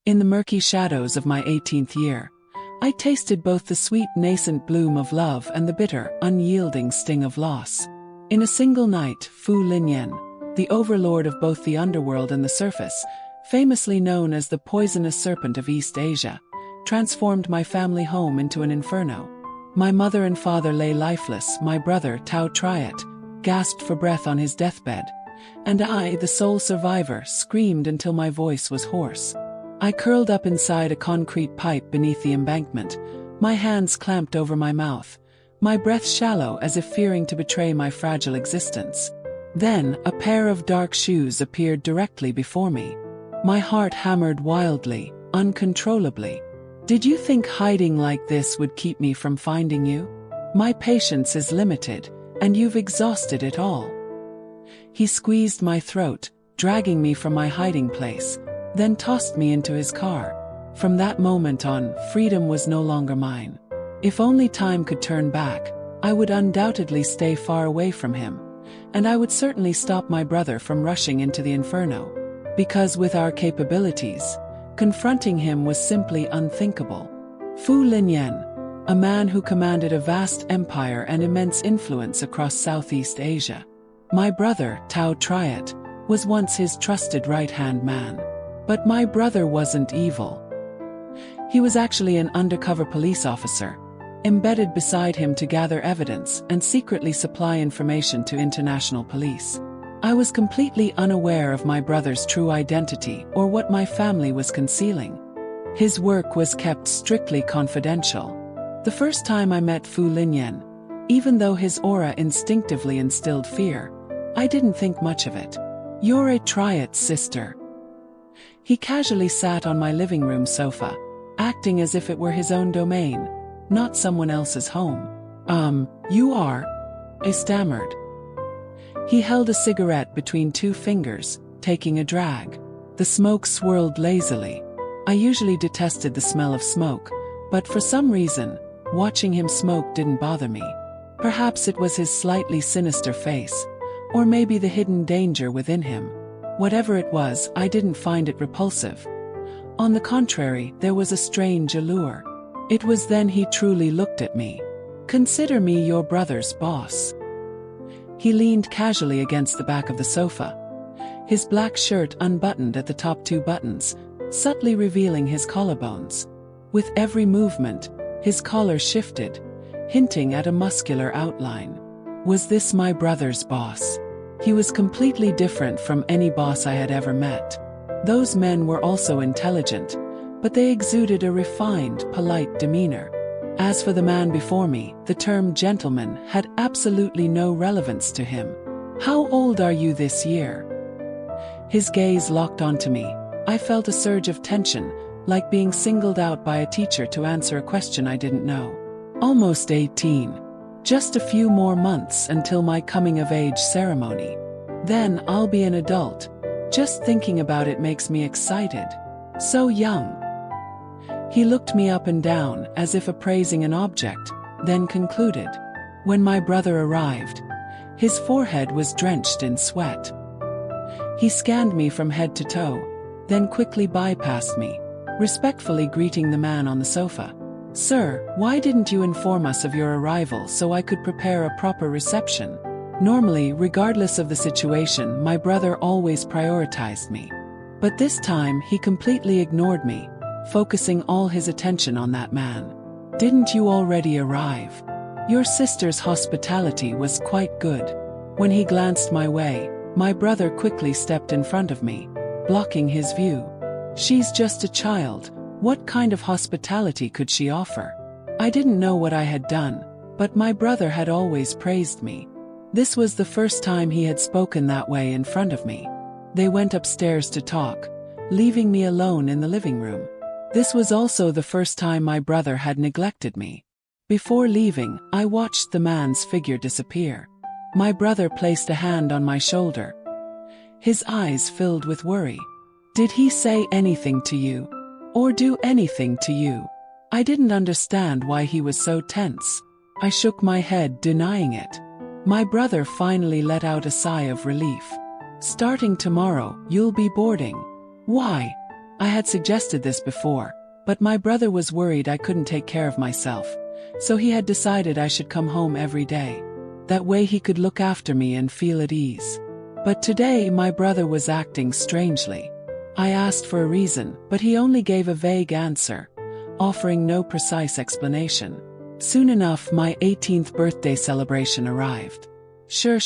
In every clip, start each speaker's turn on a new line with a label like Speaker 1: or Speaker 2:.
Speaker 1: In the murky shadows of my 18th year, I tasted both the sweet nascent bloom of love and the bitter, unyielding sting of loss. In a single night, Fu Linyan, the overlord of both the underworld and the surface, famously known as the poisonous serpent of East Asia, transformed my family home into an inferno. My mother and father lay lifeless, my brother, Tao Triet, gasped for breath on his deathbed, and I, the sole survivor, screamed until my voice was hoarse. I curled up inside a concrete pipe beneath the embankment, my hands clamped over my mouth, my breath shallow as if fearing to betray my fragile existence. Then, a pair of dark shoes appeared directly before me. My heart hammered wildly, uncontrollably. Did you think hiding like this would keep me from finding you? My patience is limited, and you've exhausted it all. He squeezed my throat, dragging me from my hiding place, then tossed me into his car. From that moment on, freedom was no longer mine. If only time could turn back, I would undoubtedly stay far away from him, and I would certainly stop my brother from rushing into the inferno. Because with our capabilities, confronting him was simply unthinkable. Fu Linyan, a man who commanded a vast empire and immense influence across Southeast Asia. My brother, Tao Triet, was once his trusted right-hand man. But my brother wasn't evil. He was actually an undercover police officer, embedded beside him to gather evidence and secretly supply information to international police. I was completely unaware of my brother's true identity or what my family was concealing. His work was kept strictly confidential. The first time I met Fu Linyan, even though his aura instinctively instilled fear, I didn't think much of it. "You're a Triet's sister." He casually sat on my living room sofa, acting as if it were his own domain, not someone else's home. You are?" I stammered. He held a cigarette between two fingers, taking a drag. The smoke swirled lazily. I usually detested the smell of smoke, but for some reason, watching him smoke didn't bother me. Perhaps it was his slightly sinister face, or maybe the hidden danger within him. Whatever it was, I didn't find it repulsive. On the contrary, there was a strange allure. It was then he truly looked at me. "Consider me your brother's boss." He leaned casually against the back of the sofa, his black shirt unbuttoned at the top two buttons, subtly revealing his collarbones. With every movement, his collar shifted, hinting at a muscular outline. Was this my brother's boss? He was completely different from any boss I had ever met. Those men were also intelligent, but they exuded a refined, polite demeanor. As for the man before me, the term gentleman had absolutely no relevance to him. "How old are you this year?" His gaze locked onto me. I felt a surge of tension, like being singled out by a teacher to answer a question I didn't know. "Almost 18. Just a few more months until my coming-of-age ceremony. Then I'll be an adult. Just thinking about it makes me excited. So young." He looked me up and down, as if appraising an object, then concluded. When my brother arrived, his forehead was drenched in sweat. He scanned me from head to toe, then quickly bypassed me, respectfully greeting the man on the sofa. "Sir, why didn't you inform us of your arrival so I could prepare a proper reception?" Normally, regardless of the situation, my brother always prioritized me. But this time, he completely ignored me, focusing all his attention on that man. "Didn't you already arrive? Your sister's hospitality was quite good." When he glanced my way, my brother quickly stepped in front of me, blocking his view. "She's just a child. What kind of hospitality could she offer?" I didn't know what I had done, but my brother had always praised me. This was the first time he had spoken that way in front of me. They went upstairs to talk, leaving me alone in the living room. This was also the first time my brother had neglected me. Before leaving, I watched the man's figure disappear. My brother placed a hand on my shoulder, his eyes filled with worry. "Did he say anything to you? Or do anything to you?" I didn't understand why he was so tense. I shook my head, denying it. My brother finally let out a sigh of relief. "Starting tomorrow, you'll be boarding." "Why?" I had suggested this before, but my brother was worried I couldn't take care of myself, so he had decided I should come home every day. That way he could look after me and feel at ease. But today my brother was acting strangely. I asked for a reason, but he only gave a vague answer, offering no precise explanation. Soon enough, my 18th birthday celebration arrived. Sure.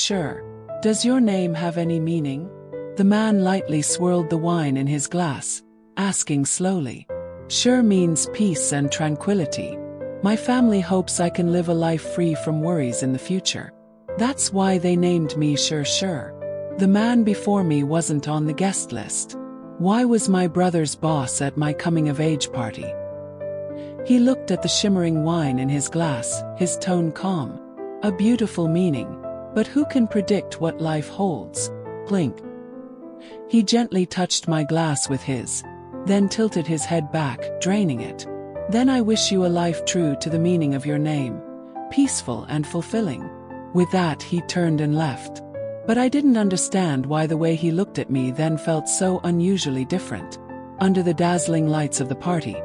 Speaker 1: Does your name have any meaning? The man lightly swirled the wine in his glass, asking slowly. Sure means peace and tranquility. My family hopes I can live a life free from worries in the future. That's why they named me Sure. The man before me wasn't on the guest list. Why was my brother's boss at my coming-of-age party? He looked at the shimmering wine in his glass, his tone calm. A beautiful meaning, but who can predict what life holds? Blink. He gently touched my glass with his, then tilted his head back, draining it. Then I wish you a life true to the meaning of your name, peaceful and fulfilling. With that he turned and left. But I didn't understand why the way he looked at me then felt so unusually different. Under the dazzling lights of the party,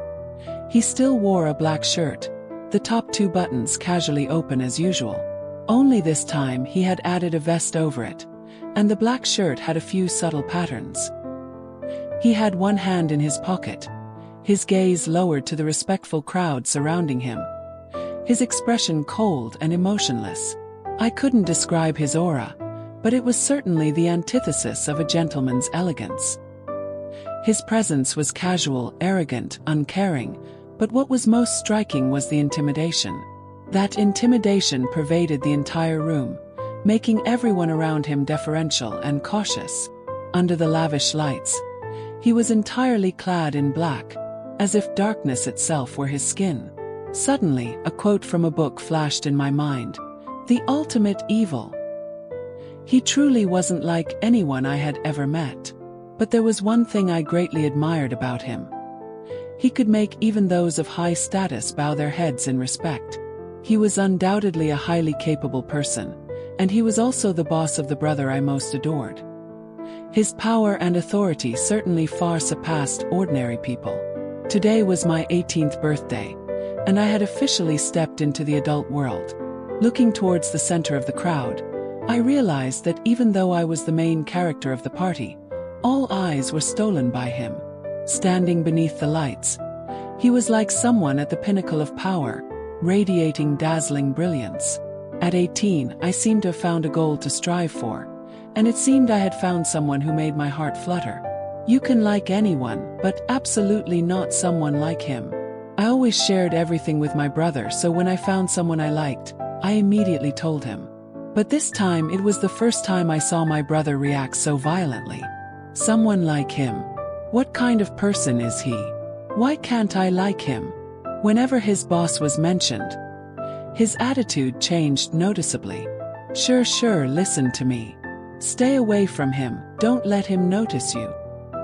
Speaker 1: he still wore a black shirt, the top 2 buttons casually open as usual. Only this time he had added a vest over it, and the black shirt had a few subtle patterns. He had one hand in his pocket, his gaze lowered to the respectful crowd surrounding him. His expression cold and emotionless. I couldn't describe his aura, but it was certainly the antithesis of a gentleman's elegance. His presence was casual, arrogant, uncaring, but what was most striking was the intimidation. That intimidation pervaded the entire room, making everyone around him deferential and cautious. Under the lavish lights, he was entirely clad in black, as if darkness itself were his skin. Suddenly, a quote from a book flashed in my mind. The ultimate evil. He truly wasn't like anyone I had ever met. But there was one thing I greatly admired about him. He could make even those of high status bow their heads in respect. He was undoubtedly a highly capable person, and he was also the boss of the brother I most adored. His power and authority certainly far surpassed ordinary people. Today was my 18th birthday, and I had officially stepped into the adult world. Looking towards the center of the crowd, I realized that even though I was the main character of the party, all eyes were stolen by him. Standing beneath the lights, he was like someone at the pinnacle of power, radiating dazzling brilliance. At 18, I seemed to have found a goal to strive for, and it seemed I had found someone who made my heart flutter. You can like anyone, but absolutely not someone like him. I always shared everything with my brother, so when I found someone I liked, I immediately told him. But this time it was the first time I saw my brother react so violently. Someone like him. What kind of person is he? Why can't I like him? Whenever his boss was mentioned, his attitude changed noticeably. Sure, listen to me. Stay away from him, don't let him notice you.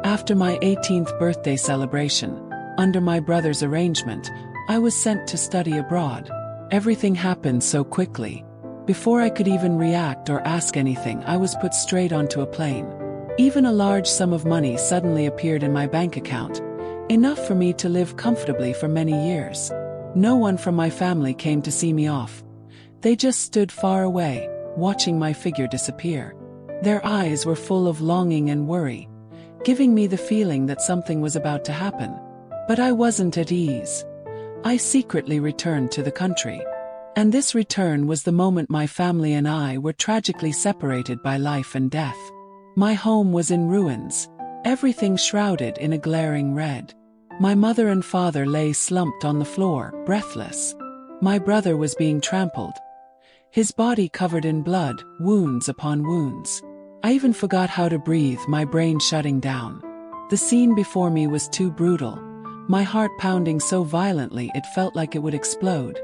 Speaker 1: After my 18th birthday celebration, under my brother's arrangement, I was sent to study abroad. Everything happened so quickly. Before I could even react or ask anything, I was put straight onto a plane. Even a large sum of money suddenly appeared in my bank account, enough for me to live comfortably for many years. No one from my family came to see me off. They just stood far away, watching my figure disappear. Their eyes were full of longing and worry, giving me the feeling that something was about to happen. But I wasn't at ease. I secretly returned to the country. And this return was the moment my family and I were tragically separated by life and death. My home was in ruins, everything shrouded in a glaring red. My mother and father lay slumped on the floor, breathless. My brother was being trampled, his body covered in blood, wounds upon wounds. I even forgot how to breathe, my brain shutting down. The scene before me was too brutal, my heart pounding so violently it felt like it would explode.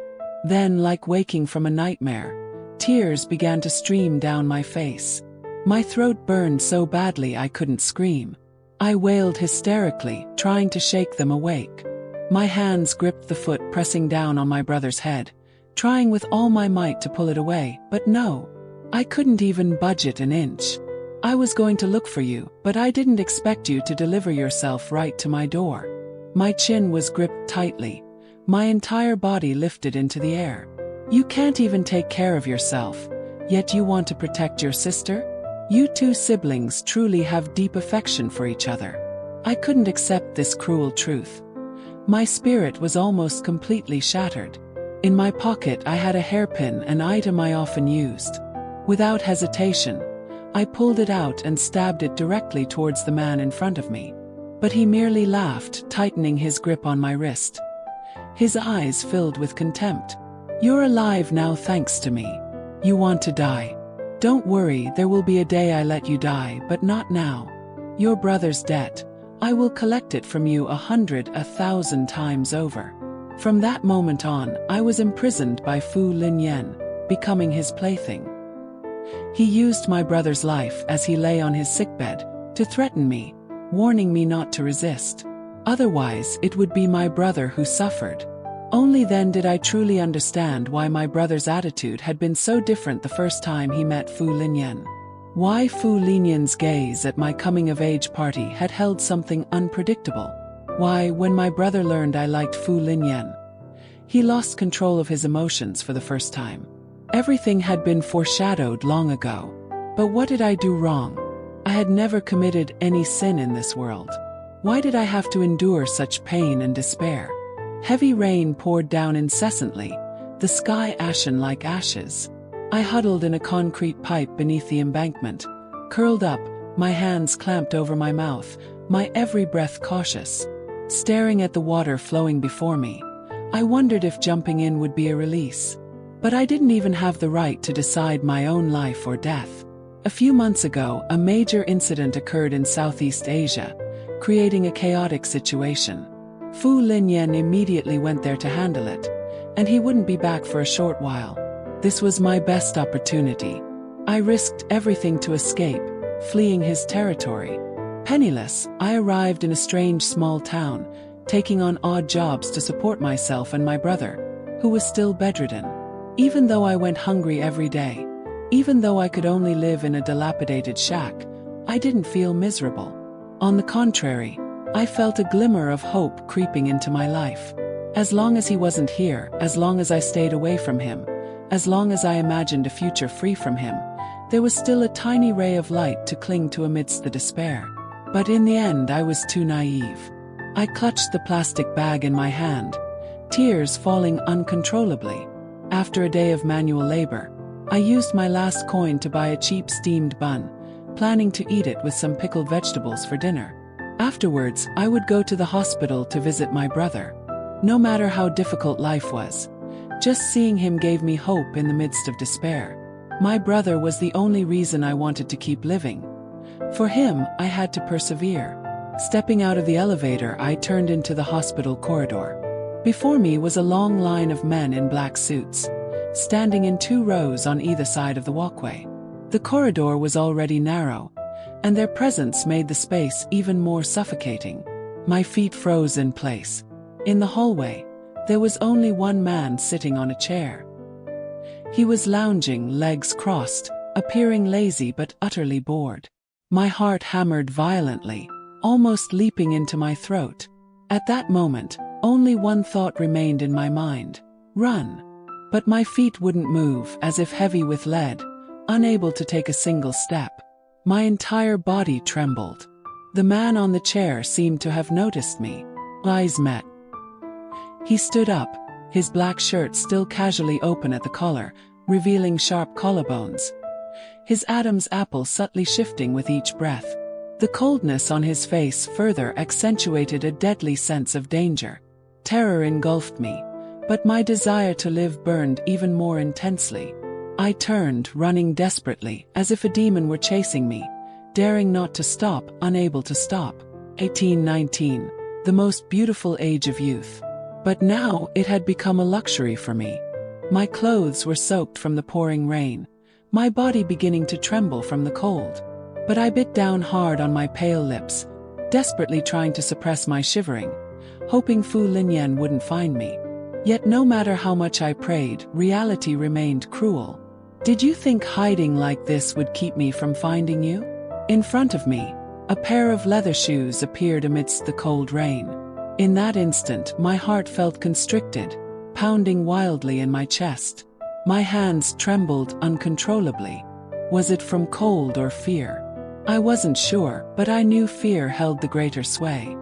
Speaker 1: Then, like waking from a nightmare, tears began to stream down my face. My throat burned so badly I couldn't scream. I wailed hysterically, trying to shake them awake. My hands gripped the foot pressing down on my brother's head, trying with all my might to pull it away, but no. I couldn't even budge it an inch. I was going to look for you, but I didn't expect you to deliver yourself right to my door. My chin was gripped tightly. My entire body lifted into the air. You can't even take care of yourself, yet you want to protect your sister? You two siblings truly have deep affection for each other. I couldn't accept this cruel truth. My spirit was almost completely shattered. In my pocket I had a hairpin, an item I often used. Without hesitation, I pulled it out and stabbed it directly towards the man in front of me. But he merely laughed, tightening his grip on my wrist. His eyes filled with contempt. You're alive now thanks to me. You want to die. Don't worry, there will be a day I let you die, but not now. Your brother's debt, I will collect it from you 100, 1,000 times over. From that moment on, I was imprisoned by Fu Linyan, becoming his plaything. He used my brother's life as he lay on his sickbed to threaten me, warning me not to resist. Otherwise, it would be my brother who suffered. Only then did I truly understand why my brother's attitude had been so different the first time he met Fu Linyan. Why Fu Linyan's gaze at my coming-of-age party had held something unpredictable. Why, when my brother learned I liked Fu Linyan, he lost control of his emotions for the first time. Everything had been foreshadowed long ago. But what did I do wrong? I had never committed any sin in this world. Why did I have to endure such pain and despair? Heavy rain poured down incessantly, the sky ashen like ashes. I huddled in a concrete pipe beneath the embankment, curled up, my hands clamped over my mouth, my every breath cautious. Staring at the water flowing before me, I wondered if jumping in would be a release. But I didn't even have the right to decide my own life or death. A few months ago, a major incident occurred in Southeast Asia, creating a chaotic situation. Fu Linyan immediately went there to handle it, and he wouldn't be back for a short while. This was my best opportunity. I risked everything to escape, fleeing his territory. Penniless, I arrived in a strange small town, taking on odd jobs to support myself and my brother, who was still bedridden. Even though I went hungry every day, even though I could only live in a dilapidated shack, I didn't feel miserable. On the contrary, I felt a glimmer of hope creeping into my life. As long as he wasn't here, as long as I stayed away from him, as long as I imagined a future free from him, there was still a tiny ray of light to cling to amidst the despair. But in the end I was too naive. I clutched the plastic bag in my hand, tears falling uncontrollably. After a day of manual labor, I used my last coin to buy a cheap steamed bun, planning to eat it with some pickled vegetables for dinner. Afterwards, I would go to the hospital to visit my brother. No matter how difficult life was, just seeing him gave me hope in the midst of despair. My brother was the only reason I wanted to keep living. For him, I had to persevere. Stepping out of the elevator, I turned into the hospital corridor. Before me was a long line of men in black suits, standing in 2 rows on either side of the walkway. The corridor was already narrow, and their presence made the space even more suffocating. My feet froze in place. In the hallway, there was only one man sitting on a chair. He was lounging, legs crossed, appearing lazy but utterly bored. My heart hammered violently, almost leaping into my throat. At that moment, only one thought remained in my mind: run. But my feet wouldn't move, as if heavy with lead, unable to take a single step. My entire body trembled. The man on the chair seemed to have noticed me. Eyes met. He stood up, his black shirt still casually open at the collar, revealing sharp collarbones. His Adam's apple subtly shifting with each breath. The coldness on his face further accentuated a deadly sense of danger. Terror engulfed me, but my desire to live burned even more intensely. I turned, running desperately, as if a demon were chasing me, daring not to stop, unable to stop. 18-19, the most beautiful age of youth. But now it had become a luxury for me. My clothes were soaked from the pouring rain, my body beginning to tremble from the cold. But I bit down hard on my pale lips, desperately trying to suppress my shivering, hoping Fu Linyan wouldn't find me. Yet no matter how much I prayed, reality remained cruel. Did you think hiding like this would keep me from finding you? In front of me, a pair of leather shoes appeared amidst the cold rain. In that instant, my heart felt constricted, pounding wildly in my chest. My hands trembled uncontrollably. Was it from cold or fear? I wasn't sure, but I knew fear held the greater sway.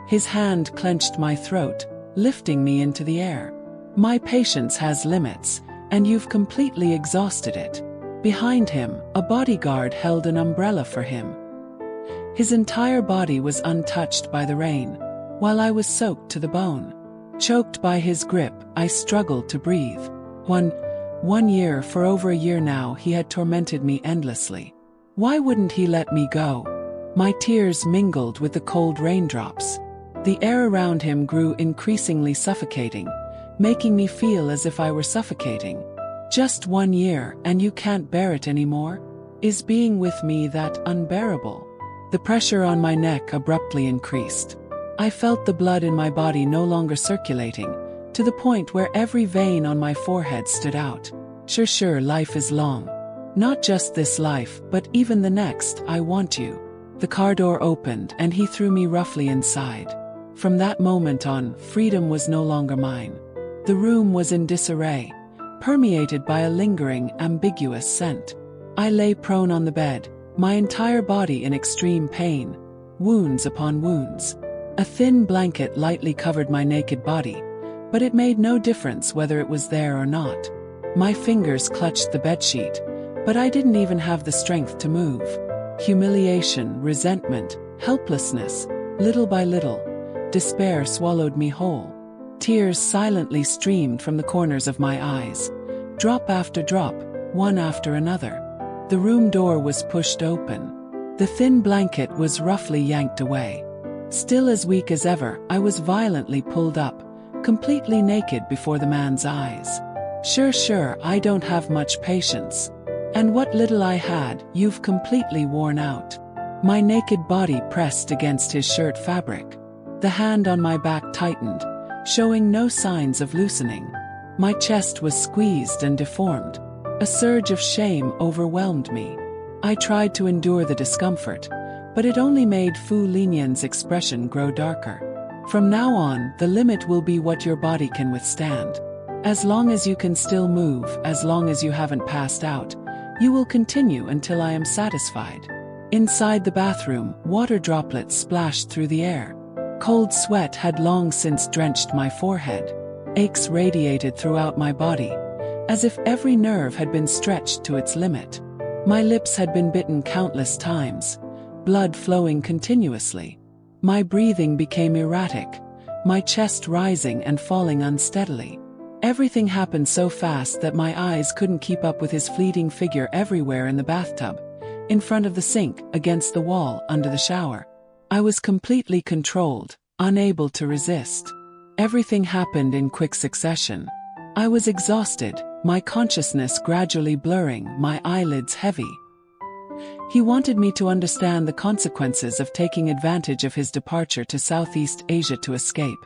Speaker 1: His hand clenched my throat, lifting me into the air. My patience has limits, and you've completely exhausted it. Behind him, a bodyguard held an umbrella for him. His entire body was untouched by the rain, while I was soaked to the bone. Choked by his grip, I struggled to breathe. One year, for over a year now, he had tormented me endlessly. Why wouldn't he let me go? My tears mingled with the cold raindrops. The air around him grew increasingly suffocating, making me feel as if I were suffocating. Just 1 year, and you can't bear it anymore? Is being with me that unbearable? The pressure on my neck abruptly increased. I felt the blood in my body no longer circulating, to the point where every vein on my forehead stood out. Sure, life is long. Not just this life, but even the next. I want you. The car door opened and he threw me roughly inside. From that moment on, freedom was no longer mine. The room was in disarray, permeated by a lingering, ambiguous scent. I lay prone on the bed, my entire body in extreme pain, wounds upon wounds. A thin blanket lightly covered my naked body, but it made no difference whether it was there or not. My fingers clutched the bedsheet, but I didn't even have the strength to move. Humiliation, resentment, helplessness, little by little, despair swallowed me whole. Tears silently streamed from the corners of my eyes, drop after drop, one after another. The room door was pushed open. The thin blanket was roughly yanked away. Still as weak as ever, I was violently pulled up, completely naked before the man's eyes. Sure, I don't have much patience. And what little I had, you've completely worn out. My naked body pressed against his shirt fabric. The hand on my back tightened, showing no signs of loosening. My chest was squeezed and deformed. A surge of shame overwhelmed me. I tried to endure the discomfort, but it only made Fu Linian's expression grow darker. From now on, the limit will be what your body can withstand. As long as you can still move, as long as you haven't passed out, you will continue until I am satisfied. Inside the bathroom, water droplets splashed through the air. Cold sweat had long since drenched my forehead. Aches radiated throughout my body, as if every nerve had been stretched to its limit. My lips had been bitten countless times, blood flowing continuously. My breathing became erratic, my chest rising and falling unsteadily. Everything happened so fast that my eyes couldn't keep up with his fleeting figure everywhere in the bathtub, in front of the sink, against the wall, under the shower. I was completely controlled, unable to resist. Everything happened in quick succession. I was exhausted, my consciousness gradually blurring, my eyelids heavy. He wanted me to understand the consequences of taking advantage of his departure to Southeast Asia to escape,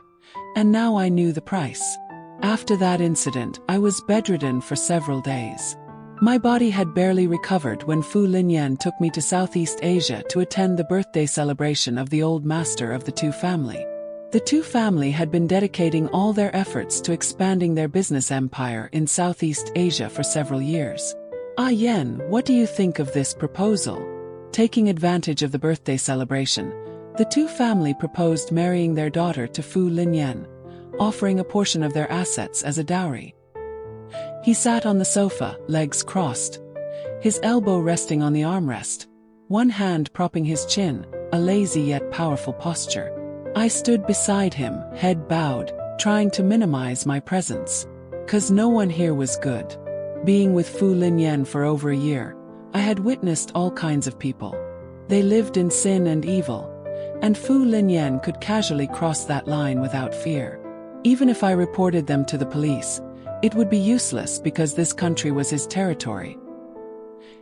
Speaker 1: and now I knew the price. After that incident, I was bedridden for several days. My body had barely recovered when Fu Linian took me to Southeast Asia to attend the birthday celebration of the old master of the Tu family. The Tu family had been dedicating all their efforts to expanding their business empire in Southeast Asia for several years. Yen, what do you think of this proposal? Taking advantage of the birthday celebration, the Tu family proposed marrying their daughter to Fu Linian, offering a portion of their assets as a dowry. He sat on the sofa, legs crossed, his elbow resting on the armrest, one hand propping his chin, a lazy yet powerful posture. I stood beside him, head bowed, trying to minimize my presence. 'Cause no one here was good. Being with Fu Linian for over a year, I had witnessed all kinds of people. They lived in sin and evil, and Fu Linian could casually cross that line without fear. Even if I reported them to the police, it would be useless because this country was his territory.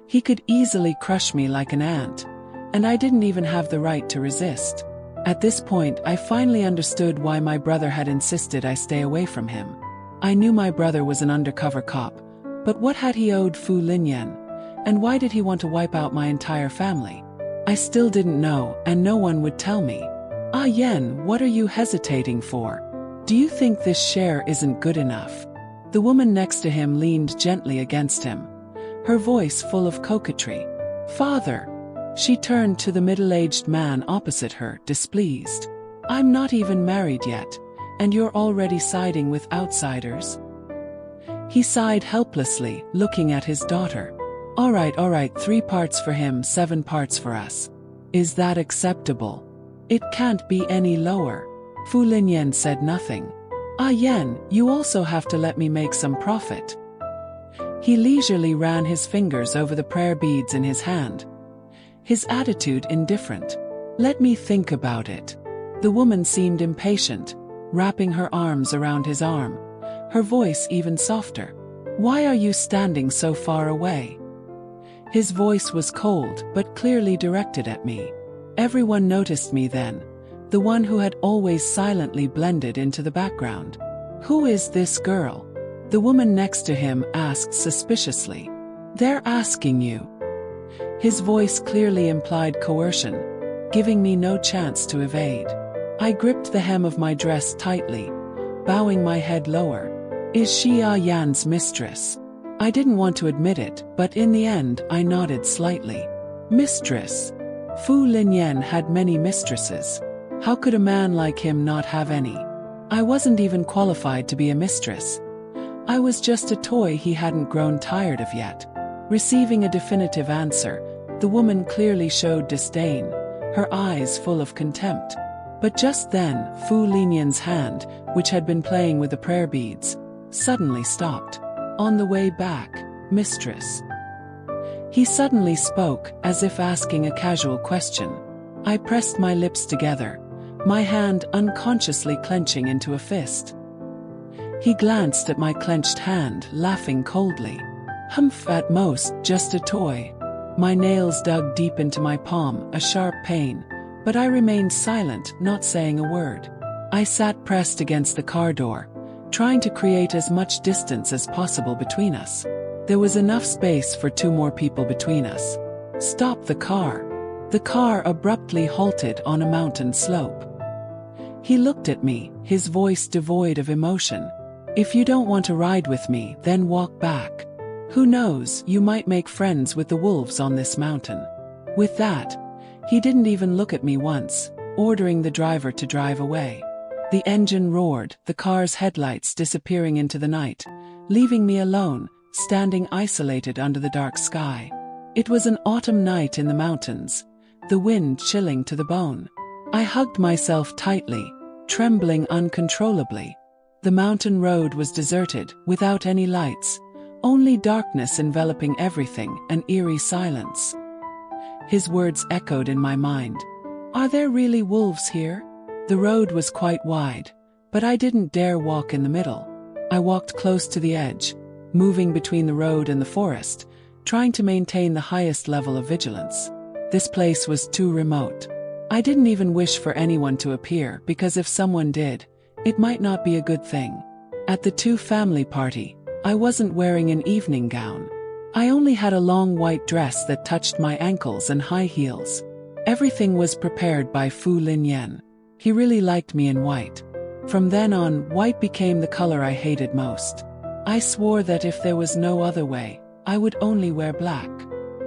Speaker 1: He could easily crush me like an ant, and I didn't even have the right to resist. At this point, I finally understood why my brother had insisted I stay away from him. I knew my brother was an undercover cop, but what had he owed Fu Linian? And why did he want to wipe out my entire family? I still didn't know, and no one would tell me. Ah Yen, what are you hesitating for? Do you think this share isn't good enough? The woman next to him leaned gently against him, her voice full of coquetry. Father! She turned to the middle-aged man opposite her, displeased. I'm not even married yet, and you're already siding with outsiders? He sighed helplessly, looking at his daughter. All right, 3 parts for him, 7 parts for us. Is that acceptable? It can't be any lower. Fu Linyan said nothing. Ah Yen, you also have to let me make some profit. He leisurely ran his fingers over the prayer beads in his hand, his attitude indifferent. Let me think about it. The woman seemed impatient, wrapping her arms around his arm, her voice even softer. Why are you standing so far away? His voice was cold but clearly directed at me. Everyone noticed me then, the one who had always silently blended into the background. Who is this girl? The woman next to him asked suspiciously. They're asking you. His voice clearly implied coercion, giving me no chance to evade. I gripped the hem of my dress tightly, bowing my head lower. Is she Ah Yan's mistress? I didn't want to admit it, but in the end I nodded slightly. Mistress? Fu Linyan had many mistresses. How could a man like him not have any? I wasn't even qualified to be a mistress. I was just a toy he hadn't grown tired of yet. Receiving a definitive answer, the woman clearly showed disdain, her eyes full of contempt. But just then, Fu Linyan's hand, which had been playing with the prayer beads, suddenly stopped. On the way back, mistress. He suddenly spoke, as if asking a casual question. I pressed my lips together, my hand unconsciously clenching into a fist. He glanced at my clenched hand, laughing coldly. Humph, at most, just a toy. My nails dug deep into my palm, a sharp pain, but I remained silent, not saying a word. I sat pressed against the car door, trying to create as much distance as possible between us. There was enough space for 2 more people between us. Stop the car. The car abruptly halted on a mountain slope. He looked at me, his voice devoid of emotion. If you don't want to ride with me, then walk back. Who knows, you might make friends with the wolves on this mountain. With that, he didn't even look at me once, ordering the driver to drive away. The engine roared, the car's headlights disappearing into the night, leaving me alone, standing isolated under the dark sky. It was an autumn night in the mountains, the wind chilling to the bone. I hugged myself tightly, trembling uncontrollably. The mountain road was deserted, without any lights, only darkness enveloping everything, an eerie silence. His words echoed in my mind. Are there really wolves here? The road was quite wide, but I didn't dare walk in the middle. I walked close to the edge, moving between the road and the forest, trying to maintain the highest level of vigilance. This place was too remote. I didn't even wish for anyone to appear, because if someone did, it might not be a good thing. At the 2 family party, I wasn't wearing an evening gown. I only had a long white dress that touched my ankles and high heels. Everything was prepared by Fu Linyan. He really liked me in white. From then on, white became the color I hated most. I swore that if there was no other way, I would only wear black.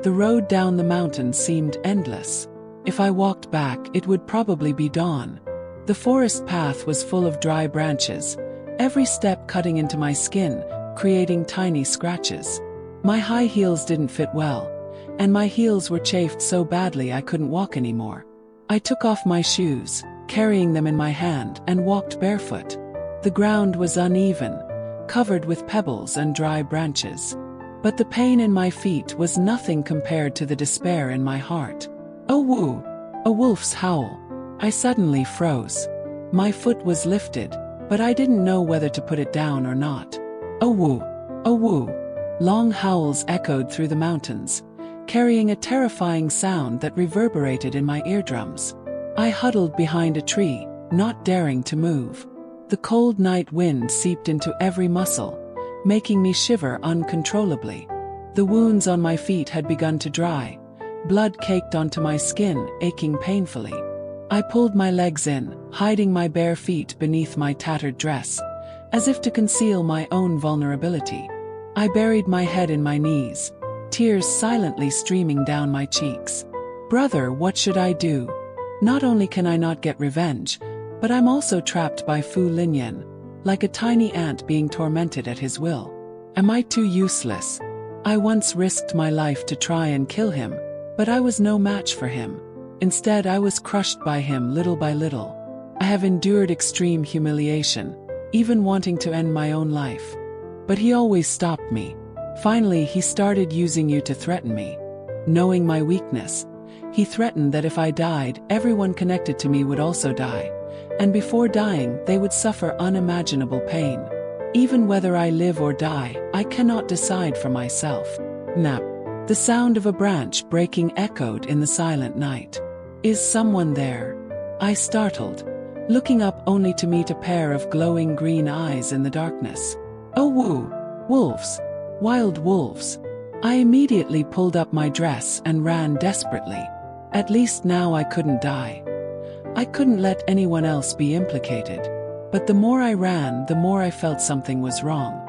Speaker 1: The road down the mountain seemed endless. If I walked back, it would probably be dawn. The forest path was full of dry branches, every step cutting into my skin, creating tiny scratches. My high heels didn't fit well, and my heels were chafed so badly I couldn't walk anymore. I took off my shoes, carrying them in my hand, and walked barefoot. The ground was uneven, covered with pebbles and dry branches. But the pain in my feet was nothing compared to the despair in my heart. Oh woo! A wolf's howl. I suddenly froze. My foot was lifted, but I didn't know whether to put it down or not. Oh woo! Oh woo! Long howls echoed through the mountains, carrying a terrifying sound that reverberated in my eardrums. I huddled behind a tree, not daring to move. The cold night wind seeped into every muscle, making me shiver uncontrollably. The wounds on my feet had begun to dry. Blood caked onto my skin, aching painfully. I pulled my legs in, hiding my bare feet beneath my tattered dress, as if to conceal my own vulnerability. I buried my head in my knees, tears silently streaming down my cheeks. Brother, what should I do? Not only can I not get revenge, but I'm also trapped by Fu Linyan, like a tiny ant being tormented at his will. Am I too useless? I once risked my life to try and kill him, but I was no match for him. Instead, I was crushed by him little by little. I have endured extreme humiliation, even wanting to end my own life. But he always stopped me. Finally, he started using you to threaten me. Knowing my weakness, he threatened that if I died, everyone connected to me would also die, and before dying, they would suffer unimaginable pain. Even whether I live or die, I cannot decide for myself. Nap. The sound of a branch breaking echoed in the silent night. Is someone there? I startled, looking up only to meet a pair of glowing green eyes in the darkness. Oh woo! Wolves! Wild wolves! I immediately pulled up my dress and ran desperately. At least now I couldn't die. I couldn't let anyone else be implicated. But the more I ran, the more I felt something was wrong.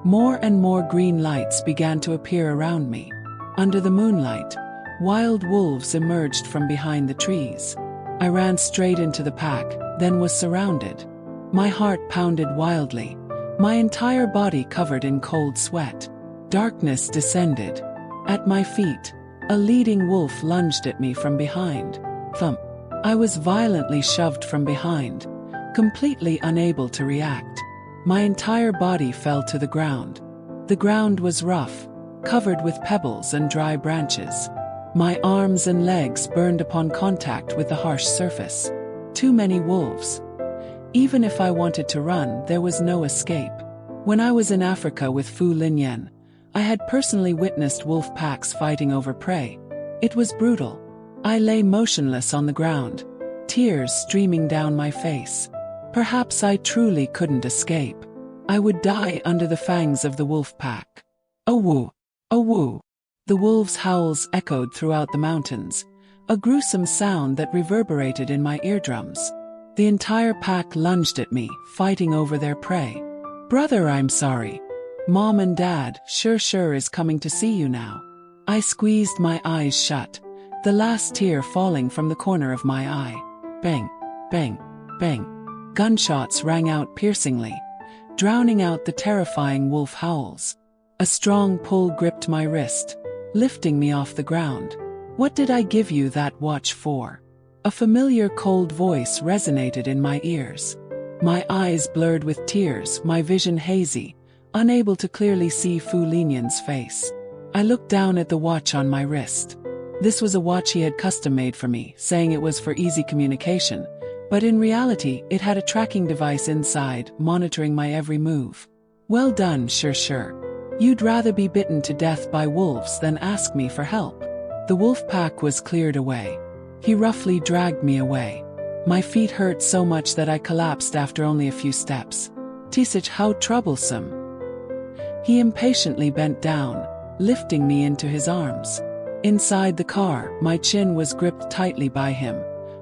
Speaker 1: More and more green lights began to appear around me. Under the moonlight, wild wolves emerged from behind the trees. I ran straight into the pack, then was surrounded. My heart pounded wildly, my entire body covered in cold sweat. Darkness descended. At my feet, a leading wolf lunged at me from behind. Thump! I was violently shoved from behind, completely unable to react. My entire body fell to the ground. The ground was rough, covered with pebbles and dry branches. My arms and legs burned upon contact with the harsh surface. Too many wolves. Even if I wanted to run, there was no escape. When I was in Africa with Fu Linyan, I had personally witnessed wolf packs fighting over prey. It was brutal. I lay motionless on the ground, tears streaming down my face. Perhaps I truly couldn't escape. I would die under the fangs of the wolf pack. Oh woo! Oh woo! The wolves' howls echoed throughout the mountains, a gruesome sound that reverberated in my eardrums. The entire pack lunged at me, fighting over their prey. Brother, I'm sorry. Mom and Dad, sure is coming to see you now. I squeezed my eyes shut, the last tear falling from the corner of my eye. Bang, bang, bang. Gunshots rang out piercingly, drowning out the terrifying wolf howls. A strong pull gripped my wrist, lifting me off the ground. What did I give you that watch for? A familiar cold voice resonated in my ears. My eyes blurred with tears, my vision hazy, unable to clearly see Fu Linyan's face. I looked down at the watch on my wrist. This was a watch he had custom-made for me, saying it was for easy communication, but in reality, it had a tracking device inside, monitoring my every move. Well done, sure. You'd rather be bitten to death by wolves than ask me for help. The wolf pack was cleared away. He roughly dragged me away. My feet hurt so much that I collapsed after only a few steps. Tisich, how troublesome. He impatiently bent down, lifting me into his arms. Inside the car, my chin was gripped tightly by him,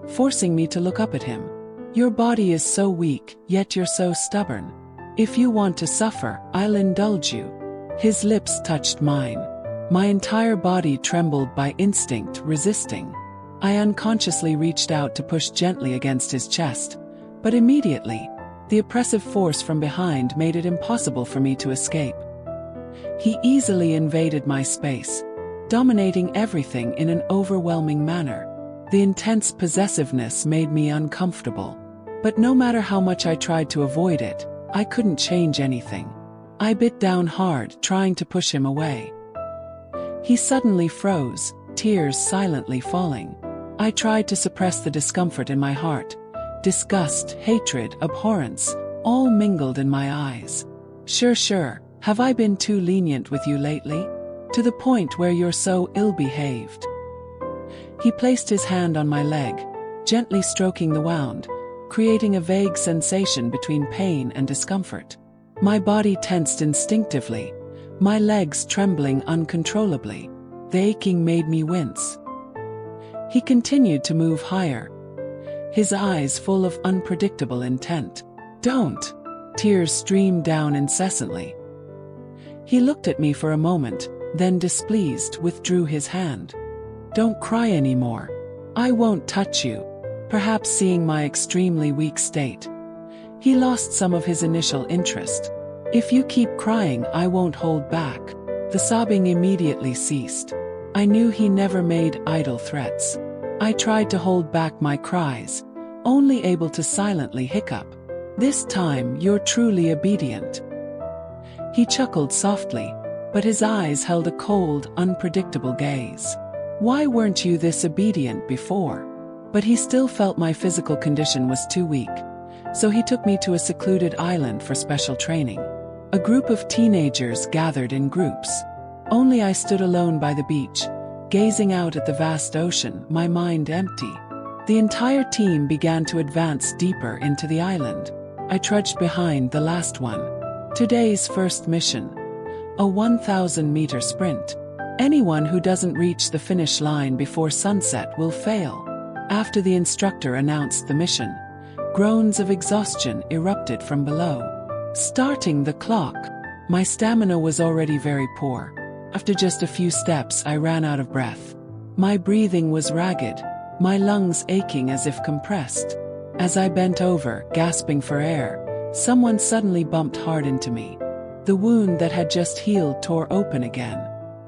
Speaker 1: forcing me to look up at him. Your body is so weak, yet you're so stubborn. If you want to suffer, I'll indulge you. His lips touched mine. My entire body trembled by instinct, resisting. I unconsciously reached out to push gently against his chest, but immediately, the oppressive force from behind made it impossible for me to escape. He easily invaded my space, dominating everything in an overwhelming manner. The intense possessiveness made me uncomfortable. But no matter how much I tried to avoid it, I couldn't change anything. I bit down hard, trying to push him away. He suddenly froze, tears silently falling. I tried to suppress the discomfort in my heart. Disgust, hatred, abhorrence, all mingled in my eyes. Sure, have I been too lenient with you lately? To the point where you're so ill-behaved. He placed his hand on my leg, gently stroking the wound, creating a vague sensation between pain and discomfort. My body tensed instinctively, my legs trembling uncontrollably. The aching made me wince. He continued to move higher, his eyes full of unpredictable intent. "Don't!" Tears streamed down incessantly. He looked at me for a moment, then displeased, withdrew his hand. "Don't cry anymore. I won't touch you." Perhaps seeing my extremely weak state, he lost some of his initial interest. "If you keep crying, I won't hold back." The sobbing immediately ceased. I knew he never made idle threats. I tried to hold back my cries, only able to silently hiccup. "This time you're truly obedient." He chuckled softly, but his eyes held a cold, unpredictable gaze. "Why weren't you this obedient before?" But he still felt my physical condition was too weak, so he took me to a secluded island for special training. A group of teenagers gathered in groups. Only I stood alone by the beach, gazing out at the vast ocean, my mind empty. The entire team began to advance deeper into the island. I trudged behind the last one. Today's first mission. A 1,000-meter sprint. Anyone who doesn't reach the finish line before sunset will fail. After the instructor announced the mission, groans of exhaustion erupted from below. Starting the clock. My stamina was already very poor. After just a few steps, I ran out of breath. My breathing was ragged, my lungs aching as if compressed. As I bent over, gasping for air, someone suddenly bumped hard into me. The wound that had just healed tore open again.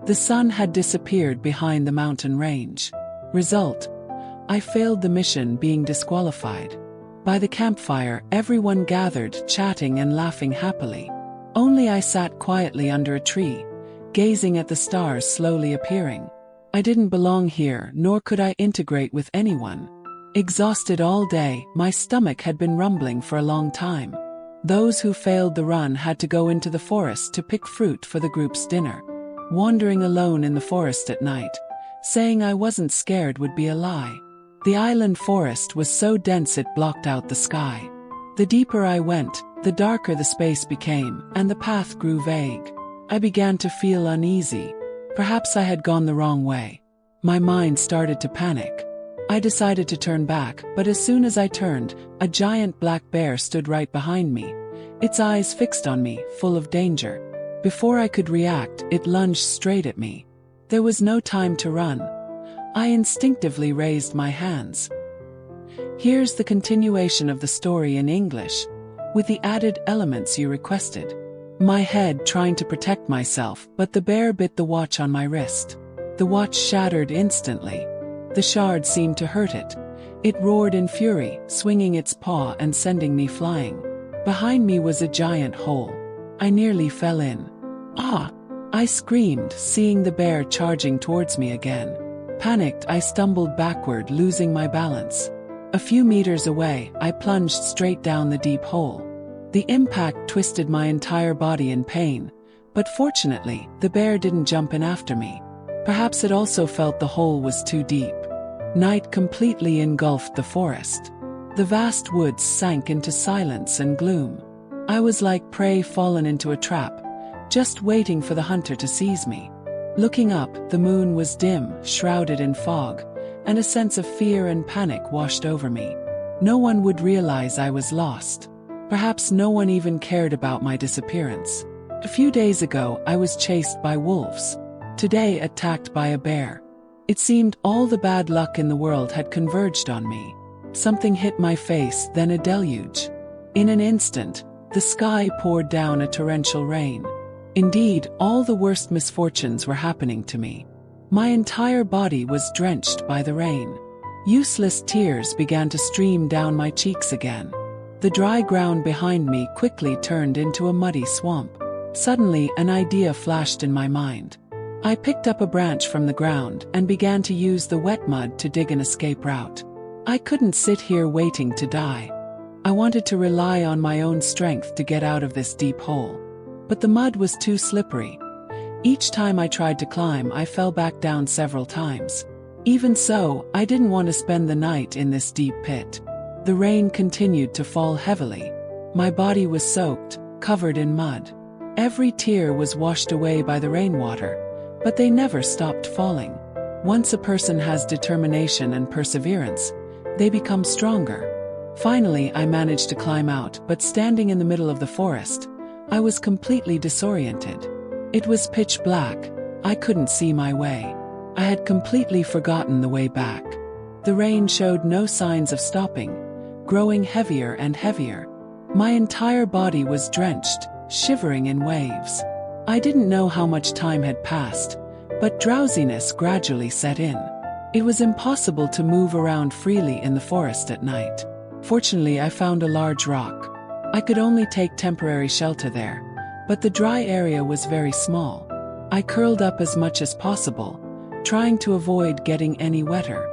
Speaker 1: The sun had disappeared behind the mountain range. Result: I failed the mission, being disqualified. By the campfire, everyone gathered, chatting and laughing happily. Only I sat quietly under a tree, gazing at the stars slowly appearing. I didn't belong here, nor could I integrate with anyone. Exhausted all day, my stomach had been rumbling for a long time. Those who failed the run had to go into the forest to pick fruit for the group's dinner. Wandering alone in the forest at night, saying I wasn't scared would be a lie. The island forest was so dense it blocked out the sky. The deeper I went, the darker the space became, and the path grew vague. I began to feel uneasy. Perhaps I had gone the wrong way. My mind started to panic. I decided to turn back, but as soon as I turned, a giant black bear stood right behind me, its eyes fixed on me, full of danger. Before I could react, it lunged straight at me. There was no time to run. I instinctively raised my hands. Here's the continuation of the story in English, with the added elements you requested. My head trying to protect myself, but the bear bit the watch on my wrist. The watch shattered instantly. The shard seemed to hurt it. It roared in fury, swinging its paw and sending me flying. Behind me was a giant hole. I nearly fell in. "Ah!" I screamed, seeing the bear charging towards me again. Panicked, I stumbled backward, losing my balance. A few meters away, I plunged straight down the deep hole. The impact twisted my entire body in pain, but fortunately, the bear didn't jump in after me. Perhaps it also felt the hole was too deep. Night completely engulfed the forest. The vast woods sank into silence and gloom. I was like prey fallen into a trap, just waiting for the hunter to seize me. Looking up, the moon was dim, shrouded in fog, and a sense of fear and panic washed over me. No one would realize I was lost. Perhaps no one even cared about my disappearance. A few days ago, I was chased by wolves. Today, attacked by a bear. It seemed all the bad luck in the world had converged on me. Something hit my face, then a deluge. In an instant, the sky poured down a torrential rain. Indeed, all the worst misfortunes were happening to me. My entire body was drenched by the rain. Useless tears began to stream down my cheeks again. The dry ground behind me quickly turned into a muddy swamp. Suddenly, an idea flashed in my mind. I picked up a branch from the ground and began to use the wet mud to dig an escape route. I couldn't sit here waiting to die. I wanted to rely on my own strength to get out of this deep hole. But the mud was too slippery. Each time I tried to climb, I fell back down several times. Even so, I didn't want to spend the night in this deep pit. The rain continued to fall heavily. My body was soaked, covered in mud. Every tear was washed away by the rainwater, but they never stopped falling. Once a person has determination and perseverance, they become stronger. Finally, I managed to climb out, but standing in the middle of the forest, I was completely disoriented. It was pitch black. I couldn't see my way. I had completely forgotten the way back. The rain showed no signs of stopping, growing heavier and heavier. My entire body was drenched, shivering in waves. I didn't know how much time had passed, but drowsiness gradually set in. It was impossible to move around freely in the forest at night. Fortunately, I found a large rock. I could only take temporary shelter there, but the dry area was very small. I curled up as much as possible, trying to avoid getting any wetter.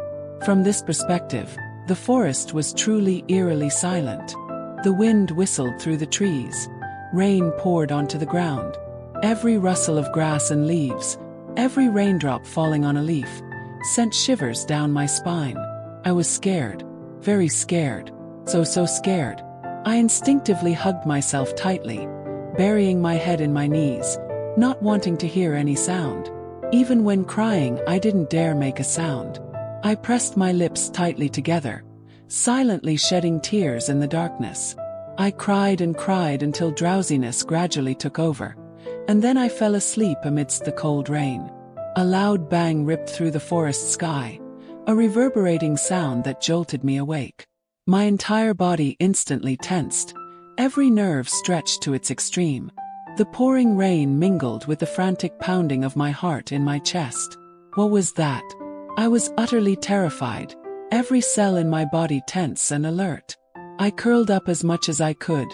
Speaker 1: From this perspective, the forest was truly eerily silent. The wind whistled through the trees. Rain poured onto the ground. Every rustle of grass and leaves, every raindrop falling on a leaf, sent shivers down my spine. I was scared, very scared, so scared. I instinctively hugged myself tightly, burying my head in my knees, not wanting to hear any sound. Even when crying, I didn't dare make a sound. I pressed my lips tightly together, silently shedding tears in the darkness. I cried and cried until drowsiness gradually took over, and then I fell asleep amidst the cold rain. A loud bang ripped through the forest sky, a reverberating sound that jolted me awake. My entire body instantly tensed, every nerve stretched to its extreme. The pouring rain mingled with the frantic pounding of my heart in my chest. What was that? I was utterly terrified, every cell in my body tense and alert. I curled up as much as I could,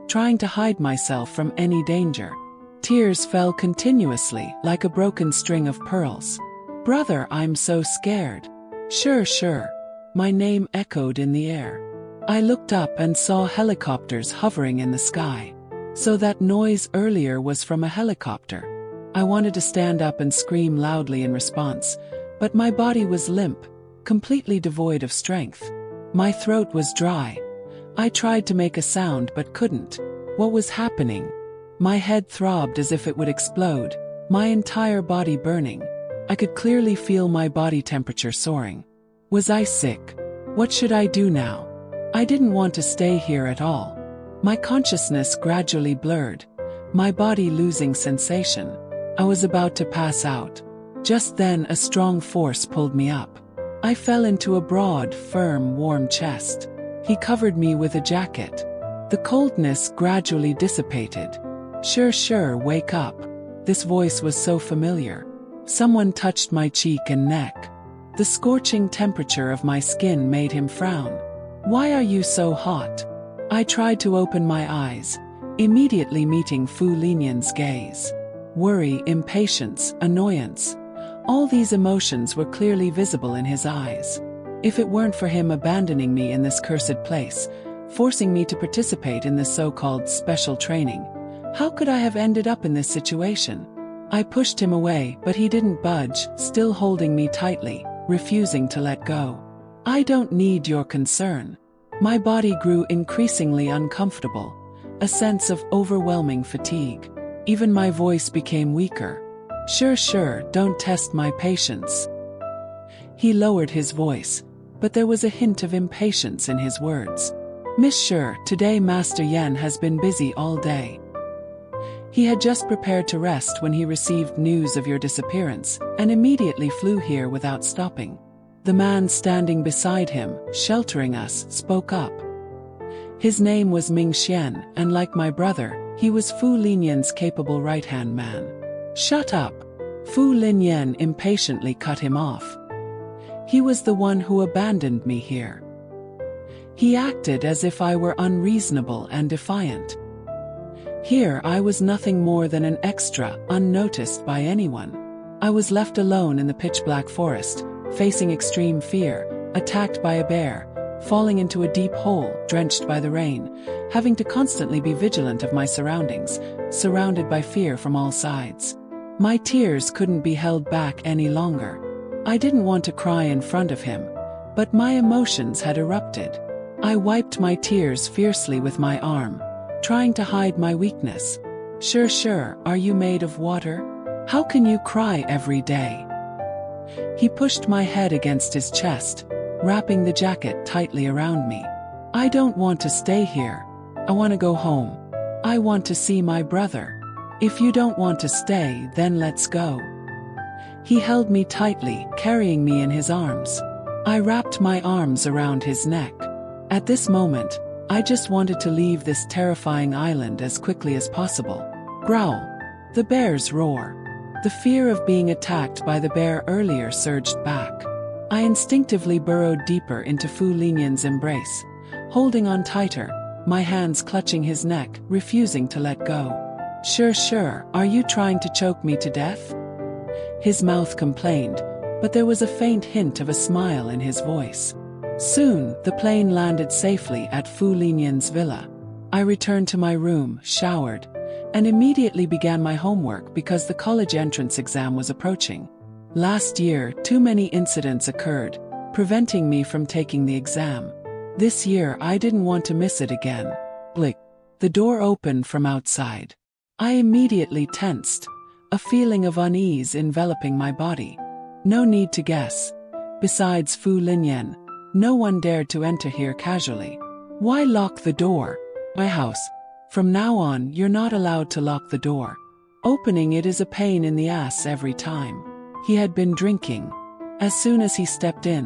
Speaker 1: trying to hide myself from any danger. Tears fell continuously, like a broken string of pearls. "Brother, I'm so scared." Sure. My name echoed in the air. I looked up and saw helicopters hovering in the sky. So that noise earlier was from a helicopter. I wanted to stand up and scream loudly in response, but my body was limp, completely devoid of strength. My throat was dry. I tried to make a sound but couldn't. What was happening? My head throbbed as if it would explode, my entire body burning. I could clearly feel my body temperature soaring. Was I sick? What should I do now? I didn't want to stay here at all. My consciousness gradually blurred, my body losing sensation. I was about to pass out. Just then a strong force pulled me up. I fell into a broad, firm, warm chest. He covered me with a jacket. The coldness gradually dissipated. Sure, wake up. This voice was so familiar. Someone touched my cheek and neck. The scorching temperature of my skin made him frown. "Why are you so hot?" I tried to open my eyes, immediately meeting Fu Linian's gaze. Worry, impatience, annoyance. All these emotions were clearly visible in his eyes. If it weren't for him abandoning me in this cursed place, forcing me to participate in this so-called special training, how could I have ended up in this situation? I pushed him away, but he didn't budge, still holding me tightly, refusing to let go. "I don't need your concern." My body grew increasingly uncomfortable, a sense of overwhelming fatigue. Even my voice became weaker. Sure, don't test my patience." He lowered his voice, but there was a hint of impatience in his words. "Miss Sure, today Master Yen has been busy all day. He had just prepared to rest when he received news of your disappearance, and immediately flew here without stopping." The man standing beside him, sheltering us, spoke up. His name was Ming Xian, and like my brother, he was Fu Linian's capable right-hand man. "Shut up!" Fu Linian impatiently cut him off. He was the one who abandoned me here. He acted as if I were unreasonable and defiant. Here I was nothing more than an extra, unnoticed by anyone. I was left alone in the pitch-black forest, facing extreme fear, attacked by a bear, falling into a deep hole, drenched by the rain, having to constantly be vigilant of my surroundings, surrounded by fear from all sides. My tears couldn't be held back any longer. I didn't want to cry in front of him, but my emotions had erupted. I wiped my tears fiercely with my arm, trying to hide my weakness. Sure, are you made of water? How can you cry every day? He pushed my head against his chest, wrapping the jacket tightly around me. I don't want to stay here. I want to go home. I want to see my brother. If you don't want to stay, then let's go. He held me tightly, carrying me in his arms. I wrapped my arms around his neck. At this moment, I just wanted to leave this terrifying island as quickly as possible. Growl. The bear's roar. The fear of being attacked by the bear earlier surged back. I instinctively burrowed deeper into Fu Linian's embrace, holding on tighter, my hands clutching his neck, refusing to let go. Sure, are you trying to choke me to death? His mouth complained, but there was a faint hint of a smile in his voice. Soon, the plane landed safely at Fu Linian's villa. I returned to my room, showered, and immediately began my homework because the college entrance exam was approaching. Last year, too many incidents occurred, preventing me from taking the exam. This year, I didn't want to miss it again. Blick. The door opened from outside. I immediately tensed, a feeling of unease enveloping my body. No need to guess. Besides Fu Linian, no one dared to enter here casually. Why lock the door? My house. From now on, you're not allowed to lock the door. Opening it is a pain in the ass every time. He had been drinking. As soon as he stepped in,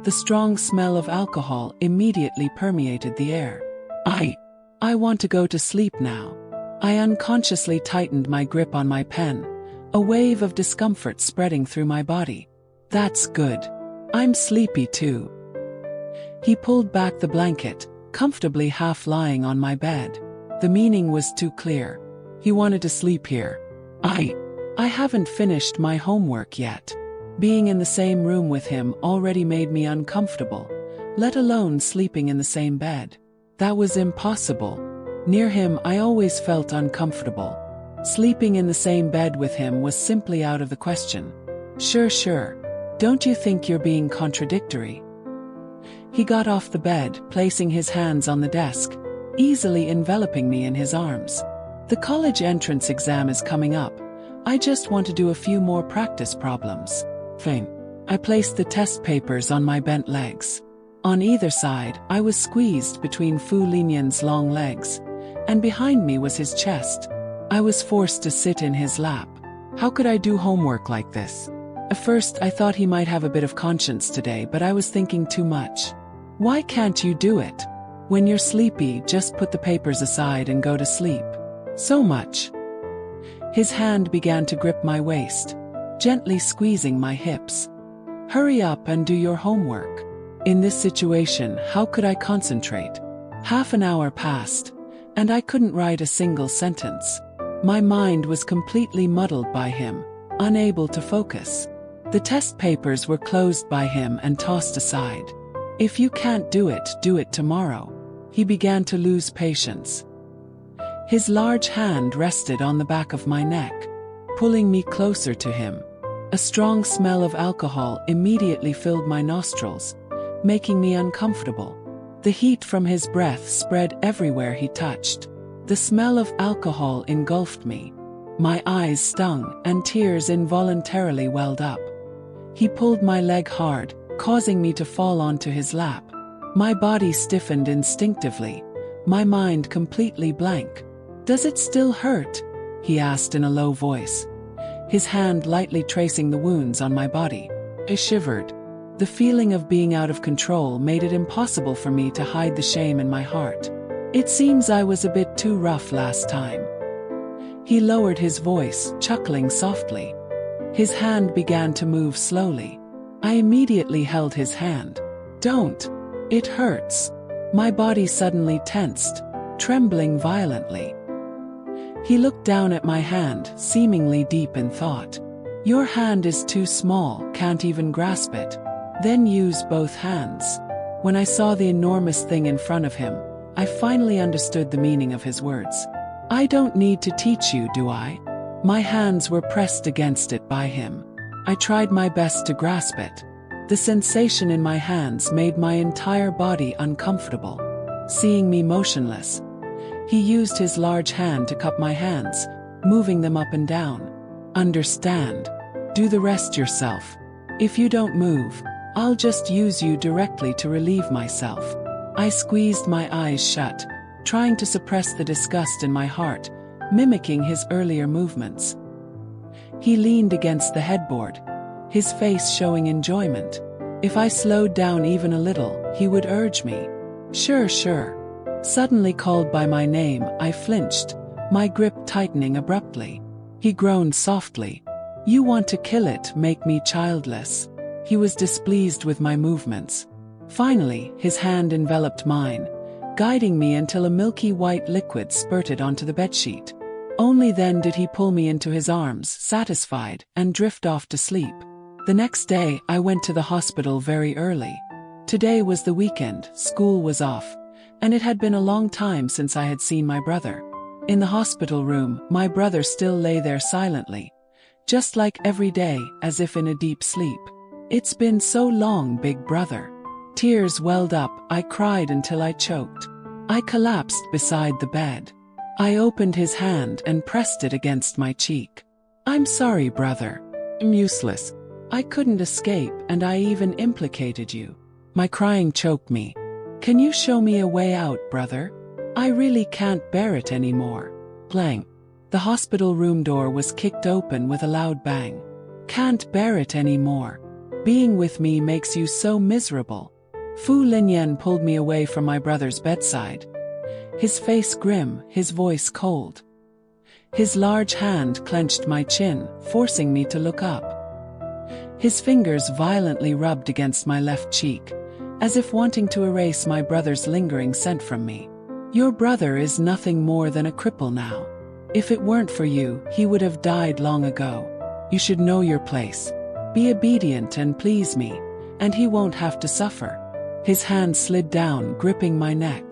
Speaker 1: the strong smell of alcohol immediately permeated the air. I want to go to sleep now. I unconsciously tightened my grip on my pen, a wave of discomfort spreading through my body. That's good. I'm sleepy too. He pulled back the blanket, comfortably half lying on my bed. The meaning was too clear. He wanted to sleep here. I haven't finished my homework yet. Being in the same room with him already made me uncomfortable, let alone sleeping in the same bed. That was impossible. Near him, I always felt uncomfortable. Sleeping in the same bed with him was simply out of the question. Sure. Don't you think you're being contradictory? He got off the bed, placing his hands on the desk, easily enveloping me in his arms. The college entrance exam is coming up. I just want to do a few more practice problems. Fine. I placed the test papers on my bent legs. On either side, I was squeezed between Fu Linian's long legs, and behind me was his chest. I was forced to sit in his lap. How could I do homework like this? At first, I thought he might have a bit of conscience today, but I was thinking too much. Why can't you do it? When you're sleepy, just put the papers aside and go to sleep. So much. His hand began to grip my waist, gently squeezing my hips. Hurry up and do your homework. In this situation, how could I concentrate? Half an hour passed, and I couldn't write a single sentence. My mind was completely muddled by him, unable to focus. The test papers were closed by him and tossed aside. If you can't do it tomorrow. He began to lose patience. His large hand rested on the back of my neck, pulling me closer to him. A strong smell of alcohol immediately filled my nostrils, making me uncomfortable. The heat from his breath spread everywhere he touched. The smell of alcohol engulfed me. My eyes stung, and tears involuntarily welled up. He pulled my leg hard, causing me to fall onto his lap. My body stiffened instinctively, my mind completely blank. Does it still hurt? He asked in a low voice, his hand lightly tracing the wounds on my body. I shivered. The feeling of being out of control made it impossible for me to hide the shame in my heart. It seems I was a bit too rough last time. He lowered his voice, chuckling softly. His hand began to move slowly. I immediately held his hand. Don't. It hurts. My body suddenly tensed, trembling violently. He looked down at my hand, seemingly deep in thought. Your hand is too small, can't even grasp it. Then use both hands. When I saw the enormous thing in front of him, I finally understood the meaning of his words. I don't need to teach you, do I? My hands were pressed against it by him. I tried my best to grasp it. The sensation in my hands made my entire body uncomfortable. Seeing me motionless, he used his large hand to cup my hands, moving them up and down. Understand? Do the rest yourself. If you don't move, I'll just use you directly to relieve myself. I squeezed my eyes shut, trying to suppress the disgust in my heart, mimicking his earlier movements. He leaned against the headboard, his face showing enjoyment. If I slowed down even a little, he would urge me. Sure, sure. Suddenly called by my name, I flinched, my grip tightening abruptly. He groaned softly. You want to kill it, make me childless. He was displeased with my movements. Finally, his hand enveloped mine, guiding me until a milky white liquid spurted onto the bedsheet. Only then did he pull me into his arms, satisfied, and drift off to sleep. The next day, I went to the hospital very early. Today was the weekend, school was off, and it had been a long time since I had seen my brother. In the hospital room, my brother still lay there silently, just like every day, as if in a deep sleep. It's been so long, big brother. Tears welled up, I cried until I choked. I collapsed beside the bed. I opened his hand and pressed it against my cheek. I'm sorry, brother. I'm useless. I couldn't escape, and I even implicated you. My crying choked me. Can you show me a way out, brother? I really can't bear it anymore. Blank. The hospital room door was kicked open with a loud bang. Can't bear it anymore. Being with me makes you so miserable. Fu Linyan pulled me away from my brother's bedside. His face grim, his voice cold. His large hand clenched my chin, forcing me to look up. His fingers violently rubbed against my left cheek, as if wanting to erase my brother's lingering scent from me. Your brother is nothing more than a cripple now. If it weren't for you, he would have died long ago. You should know your place. Be obedient and please me, and he won't have to suffer. His hand slid down, gripping my neck.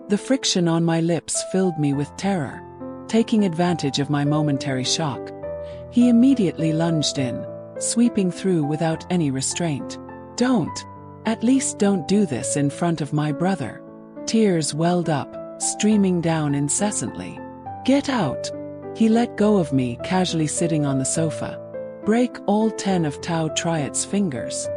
Speaker 1: The friction on my lips filled me with terror. Taking advantage of my momentary shock, he immediately lunged in, sweeping through without any restraint. Don't. At least don't do this in front of my brother. Tears welled up, streaming down incessantly. Get out. He let go of me, casually sitting on the sofa. Break all 10 of Tao Triot's fingers.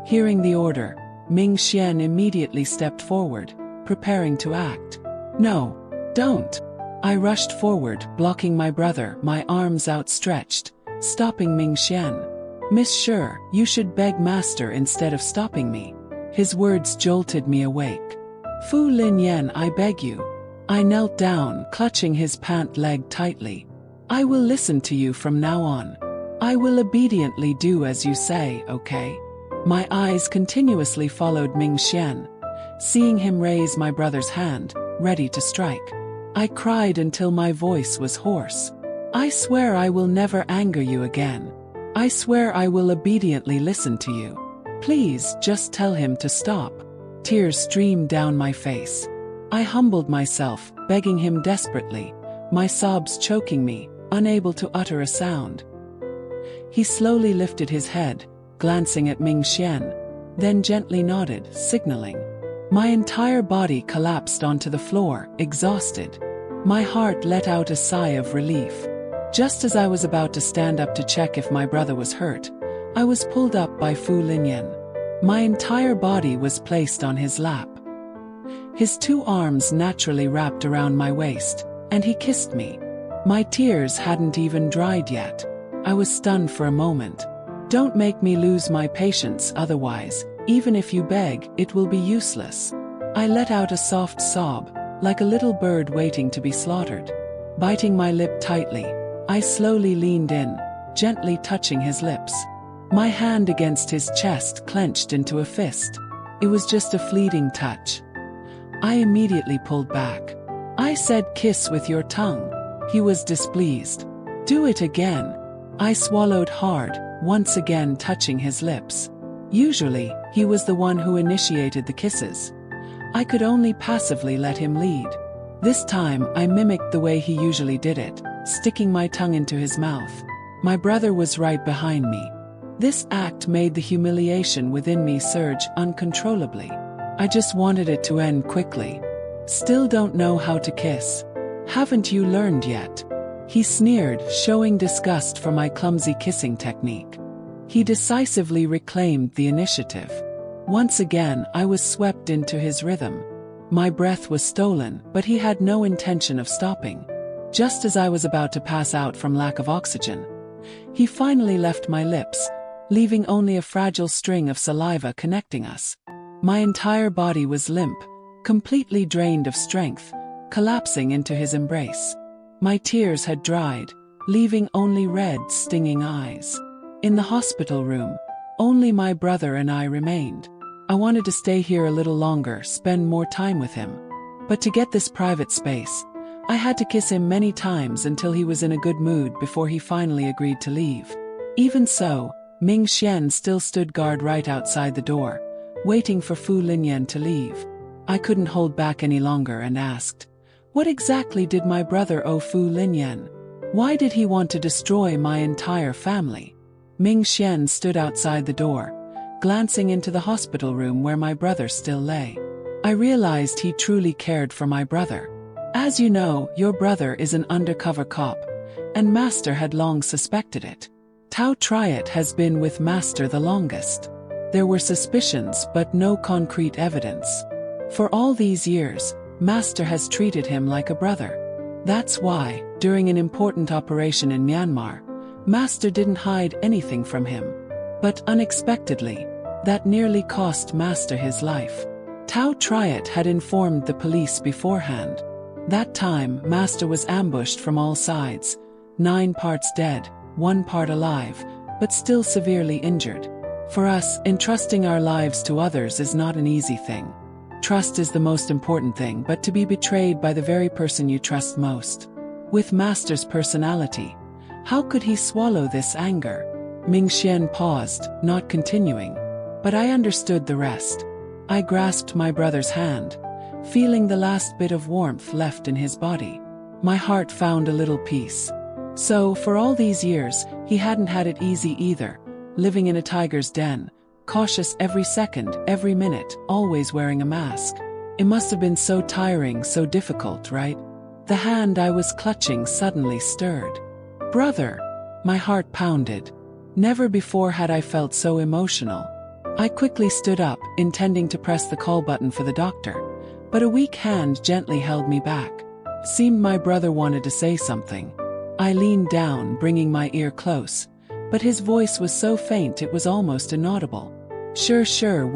Speaker 1: Hearing the order, Ming Xian immediately stepped forward, preparing to act. No, don't. I rushed forward, blocking my brother, my arms outstretched, stopping Ming Xian. Miss Sure, you should beg master instead of stopping me. His words jolted me awake. Fu Linyan, I beg you. I knelt down, clutching his pant leg tightly. I will listen to you from now on. I will obediently do as you say, okay? My eyes continuously followed Ming Xian, seeing him raise my brother's hand, ready to strike. I cried until my voice was hoarse. I swear I will never anger you again. I swear I will obediently listen to you. Please, just tell him to stop. Tears streamed down my face. I humbled myself, begging him desperately, my sobs choking me, unable to utter a sound. He slowly lifted his head, glancing at Ming Xian, then gently nodded, signaling. My entire body collapsed onto the floor, exhausted. My heart let out a sigh of relief. Just as I was about to stand up to check if my brother was hurt, I was pulled up by Fu Linyan. My entire body was placed on his lap. His 2 arms naturally wrapped around my waist, and he kissed me. My tears hadn't even dried yet. I was stunned for a moment. Don't make me lose my patience, otherwise, even if you beg, it will be useless. I let out a soft sob, like a little bird waiting to be slaughtered. Biting my lip tightly, I slowly leaned in, gently touching his lips. My hand against his chest clenched into a fist. It was just a fleeting touch. I immediately pulled back. I said, kiss with your tongue. He was displeased. Do it again. I swallowed hard, once again touching his lips. Usually, he was the one who initiated the kisses. I could only passively let him lead. This time, I mimicked the way he usually did it, sticking my tongue into his mouth. My brother was right behind me. This act made the humiliation within me surge uncontrollably. I just wanted it to end quickly. Still don't know how to kiss. Haven't you learned yet? He sneered, showing disgust for my clumsy kissing technique. He decisively reclaimed the initiative. Once again, I was swept into his rhythm. My breath was stolen, but he had no intention of stopping. Just as I was about to pass out from lack of oxygen, he finally left my lips, leaving only a fragile string of saliva connecting us. My entire body was limp, completely drained of strength, collapsing into his embrace. My tears had dried, leaving only red, stinging eyes. In the hospital room, only my brother and I remained. I wanted to stay here a little longer, spend more time with him. But to get this private space, I had to kiss him many times until he was in a good mood before he finally agreed to leave. Even so, Ming Xian still stood guard right outside the door, waiting for Fu Linyan to leave. I couldn't hold back any longer and asked, "What exactly did my brother owe Fu Linyan? Why did he want to destroy my entire family?" Ming Xian stood outside the door, glancing into the hospital room where my brother still lay. I realized he truly cared for my brother. As you know, your brother is an undercover cop, and Master had long suspected it. Tao Triot has been with Master the longest. There were suspicions but no concrete evidence. For all these years, Master has treated him like a brother. That's why, during an important operation in Myanmar, Master didn't hide anything from him. But unexpectedly, that nearly cost Master his life. Tao Triot had informed the police beforehand. That time, Master was ambushed from all sides, 9 parts dead, 1 part alive, but still severely injured. For us, entrusting our lives to others is not an easy thing. Trust is the most important thing, but to be betrayed by the very person you trust most. With Master's personality, how could he swallow this anger? Ming Xian paused, not continuing. But I understood the rest. I grasped my brother's hand, feeling the last bit of warmth left in his body. My heart found a little peace. So, for all these years, he hadn't had it easy either, living in a tiger's den, cautious every second, every minute, always wearing a mask. It must have been so tiring, so difficult, right? The hand I was clutching suddenly stirred. "Brother!" My heart pounded. Never before had I felt so emotional. I quickly stood up, intending to press the call button for the doctor, but a weak hand gently held me back. Seemed my brother wanted to say something. I leaned down, bringing my ear close, but his voice was so faint it was almost inaudible. Sure,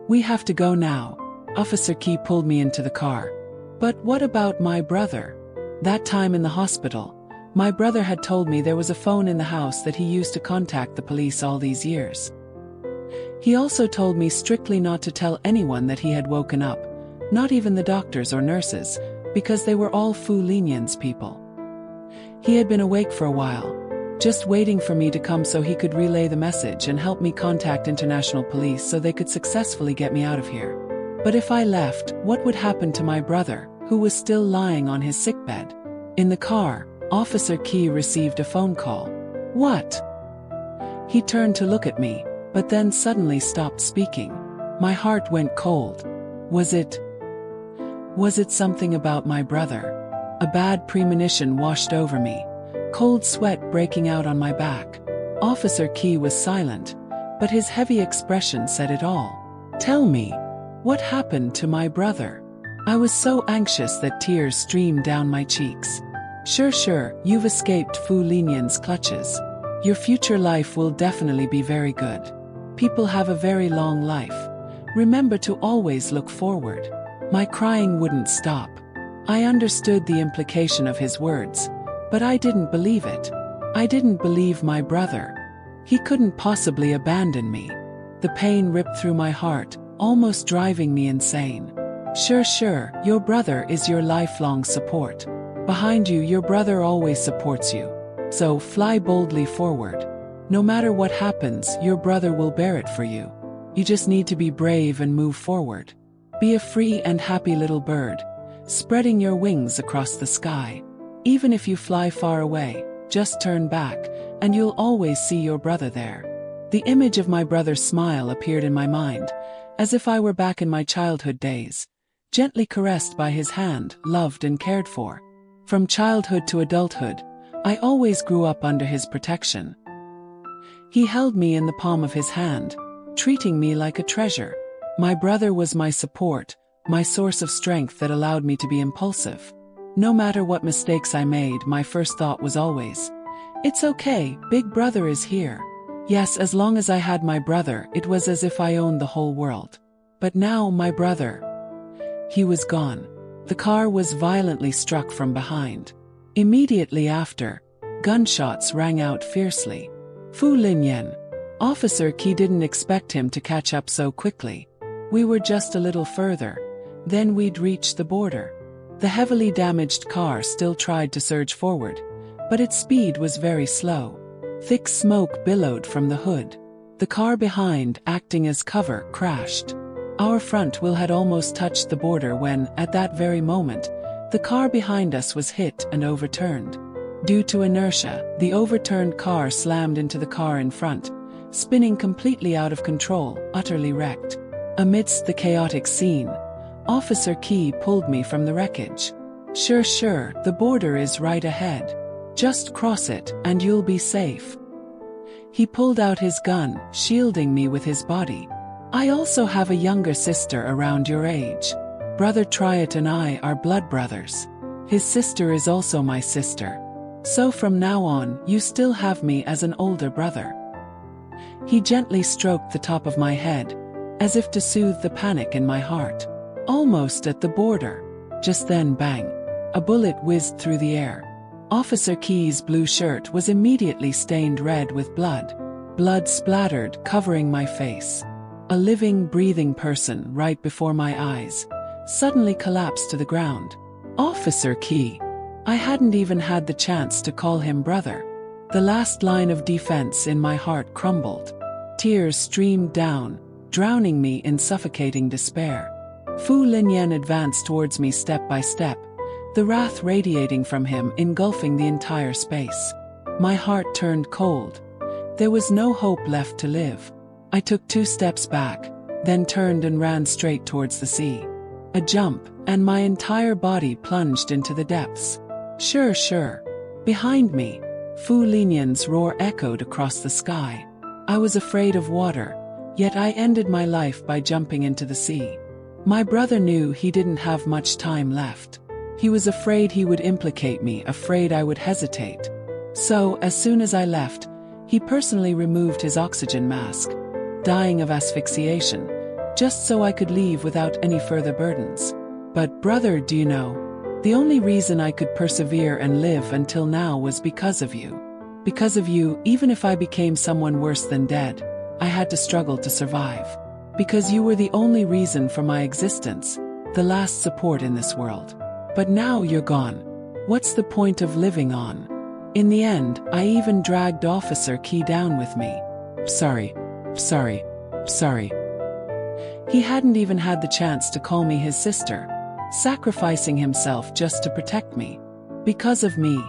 Speaker 1: we have to go now." Officer Key pulled me into the car. "But what about my brother?" That time in the hospital, my brother had told me there was a phone in the house that he used to contact the police all these years. He also told me strictly not to tell anyone that he had woken up, not even the doctors or nurses, because they were all Fu Linyan's people. He had been awake for a while, just waiting for me to come so he could relay the message and help me contact international police so they could successfully get me out of here. But if I left, what would happen to my brother, who was still lying on his sickbed? In the car, Officer Key received a phone call. "What?" He turned to look at me, but then suddenly stopped speaking. My heart went cold. Was it something about my brother? A bad premonition washed over me, cold sweat breaking out on my back. Officer Key was silent, but his heavy expression said it all. "Tell me, what happened to my brother?" I was so anxious that tears streamed down my cheeks. Sure, you've escaped Fu Linyan's clutches. Your future life will definitely be very good. People have a very long life. Remember to always look forward. My crying wouldn't stop. I understood the implication of his words, but I didn't believe it. I didn't believe my brother. He couldn't possibly abandon me. The pain ripped through my heart, almost driving me insane. Sure, your brother is your lifelong support. Behind you, your brother always supports you. So fly boldly forward. No matter what happens, your brother will bear it for you. You just need to be brave and move forward. Be a free and happy little bird, spreading your wings across the sky. Even if you fly far away, just turn back, and you'll always see your brother there. The image of my brother's smile appeared in my mind, as if I were back in my childhood days, gently caressed by his hand, loved and cared for. From childhood to adulthood, I always grew up under his protection. He held me in the palm of his hand, treating me like a treasure. My brother was my support, my source of strength that allowed me to be impulsive. No matter what mistakes I made, my first thought was always, "It's okay, Big Brother is here." Yes, as long as I had my brother, it was as if I owned the whole world. But now my brother, he was gone. The car was violently struck from behind. Immediately after, gunshots rang out fiercely. Fu Linyan. Officer Qi didn't expect him to catch up so quickly. We were just a little further. Then we'd reached the border. The heavily damaged car still tried to surge forward, but its speed was very slow. Thick smoke billowed from the hood. The car behind, acting as cover, crashed. Our front wheel had almost touched the border when, at that very moment, the car behind us was hit and overturned. Due to inertia, the overturned car slammed into the car in front, spinning completely out of control, utterly wrecked. Amidst the chaotic scene, Officer Qi pulled me from the wreckage. Sure, the border is right ahead. Just cross it, and you'll be safe. He pulled out his gun, shielding me with his body. I also have a younger sister around your age. Brother Triot and I are blood brothers. His sister is also my sister. So from now on, you still have me as an older brother. He gently stroked the top of my head, as if to soothe the panic in my heart. Almost at the border. Just then, bang! A bullet whizzed through the air. Officer Qi's blue shirt was immediately stained red with blood. Blood splattered, covering my face. A living, breathing person right before my eyes suddenly collapsed to the ground. Officer Qi. I hadn't even had the chance to call him brother. The last line of defense in my heart crumbled. Tears streamed down, drowning me in suffocating despair. Fu Linyan advanced towards me step by step, the wrath radiating from him, engulfing the entire space. My heart turned cold. There was no hope left to live. I took 2 steps back, then turned and ran straight towards the sea. A jump, and my entire body plunged into the depths. Sure. Behind me, Fu Linyan's roar echoed across the sky. I was afraid of water, yet I ended my life by jumping into the sea. My brother knew he didn't have much time left. He was afraid he would implicate me, afraid I would hesitate. So, as soon as I left, he personally removed his oxygen mask, dying of asphyxiation, just so I could leave without any further burdens. But brother, do you know, the only reason I could persevere and live until now was because of you. Because of you, even if I became someone worse than dead, I had to struggle to survive. Because you were the only reason for my existence, the last support in this world. But now you're gone. What's the point of living on? In the end, I even dragged Officer Qi down with me. Sorry. He hadn't even had the chance to call me his sister, sacrificing himself just to protect me. Because of me,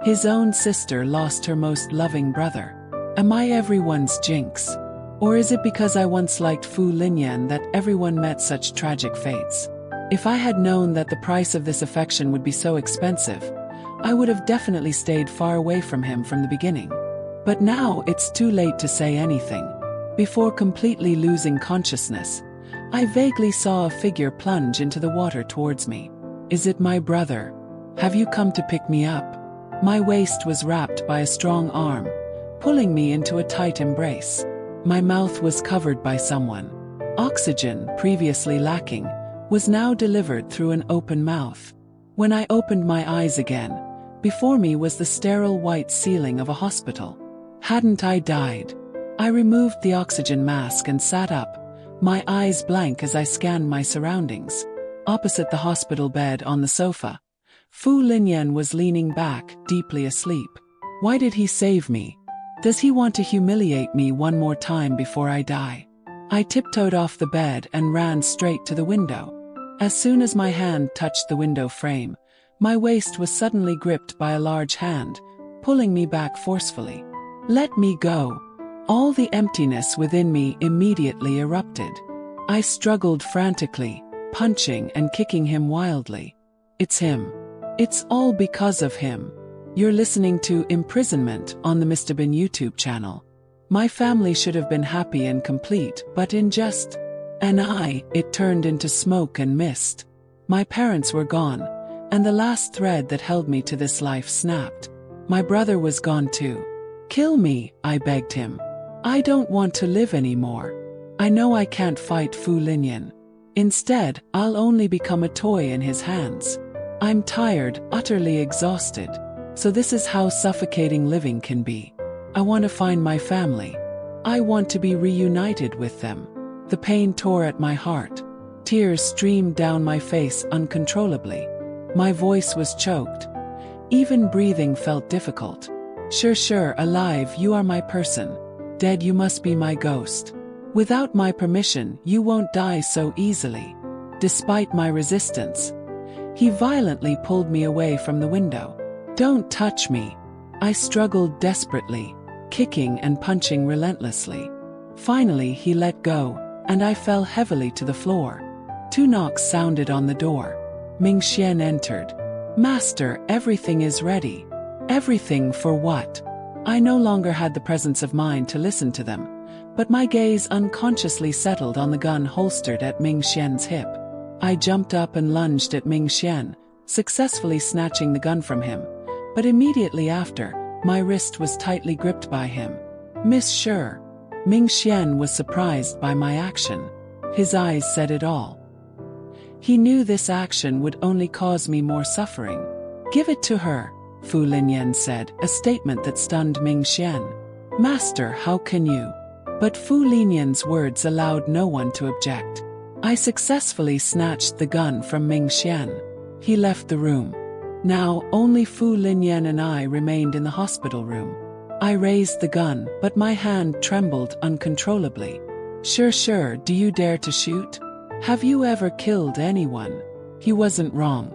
Speaker 1: his own sister lost her most loving brother. Am I everyone's jinx? Or is it because I once liked Fu Linyan that everyone met such tragic fates? If I had known that the price of this affection would be so expensive, I would have definitely stayed far away from him from the beginning. But now it's too late to say anything. Before completely losing consciousness, I vaguely saw a figure plunge into the water towards me. Is it my brother? Have you come to pick me up? My waist was wrapped by a strong arm, pulling me into a tight embrace. My mouth was covered by someone. Oxygen, previously lacking, was now delivered through an open mouth. When I opened my eyes again, before me was the sterile white ceiling of a hospital. Hadn't I died? I removed the oxygen mask and sat up, my eyes blank as I scanned my surroundings. Opposite the hospital bed on the sofa, Fu Linyan was leaning back, deeply asleep. Why did he save me? Does he want to humiliate me one more time before I die? I tiptoed off the bed and ran straight to the window. As soon as my hand touched the window frame, my waist was suddenly gripped by a large hand, pulling me back forcefully. Let me go. All the emptiness within me immediately erupted. I struggled frantically, punching and kicking him wildly. It's him. It's all because of him. You're listening to Imprisonment on the Mr. Bean YouTube channel. My family should have been happy and complete, but in just an eye, it turned into smoke and mist. My parents were gone, and the last thread that held me to this life snapped. My brother was gone too. Kill me, I begged him. I don't want to live anymore. I know I can't fight Fu Linyan. Instead, I'll only become a toy in his hands. I'm tired, utterly exhausted. So this is how suffocating living can be. I want to find my family. I want to be reunited with them. The pain tore at my heart. Tears streamed down my face uncontrollably. My voice was choked. Even breathing felt difficult. Sure, alive, you are my person. Dead, you must be my ghost. Without my permission, you won't die so easily. Despite my resistance, he violently pulled me away from the window. Don't touch me. I struggled desperately, kicking and punching relentlessly. Finally, he let go, and I fell heavily to the floor. 2 knocks sounded on the door. Ming Xian entered. Master, everything is ready. Everything for what? I no longer had the presence of mind to listen to them, but my gaze unconsciously settled on the gun holstered at Ming Xian's hip. I jumped up and lunged at Ming Xian, successfully snatching the gun from him, but immediately after, my wrist was tightly gripped by him. Miss Sure. Ming Xian was surprised by my action. His eyes said it all. He knew this action would only cause me more suffering. Give it to her, Fu Linyan said, a statement that stunned Ming Xian. Master, how can you? But Fu Linyan's words allowed no one to object. I successfully snatched the gun from Ming Xian. He left the room. Now, only Fu Linyan and I remained in the hospital room. I raised the gun, but my hand trembled uncontrollably. Sure, do you dare to shoot? Have you ever killed anyone? He wasn't wrong.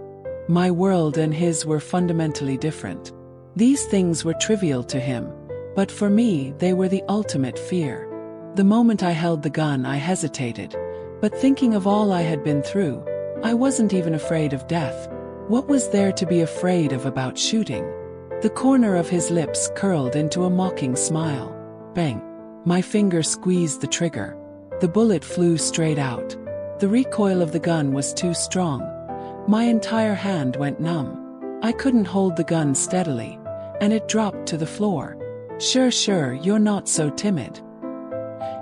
Speaker 1: My world and his were fundamentally different. These things were trivial to him, but for me, they were the ultimate fear. The moment I held the gun, I hesitated. But thinking of all I had been through, I wasn't even afraid of death. What was there to be afraid of about shooting? The corner of his lips curled into a mocking smile. Bang! My finger squeezed the trigger. The bullet flew straight out. The recoil of the gun was too strong. My entire hand went numb. I couldn't hold the gun steadily, and it dropped to the floor. Sure, you're not so timid.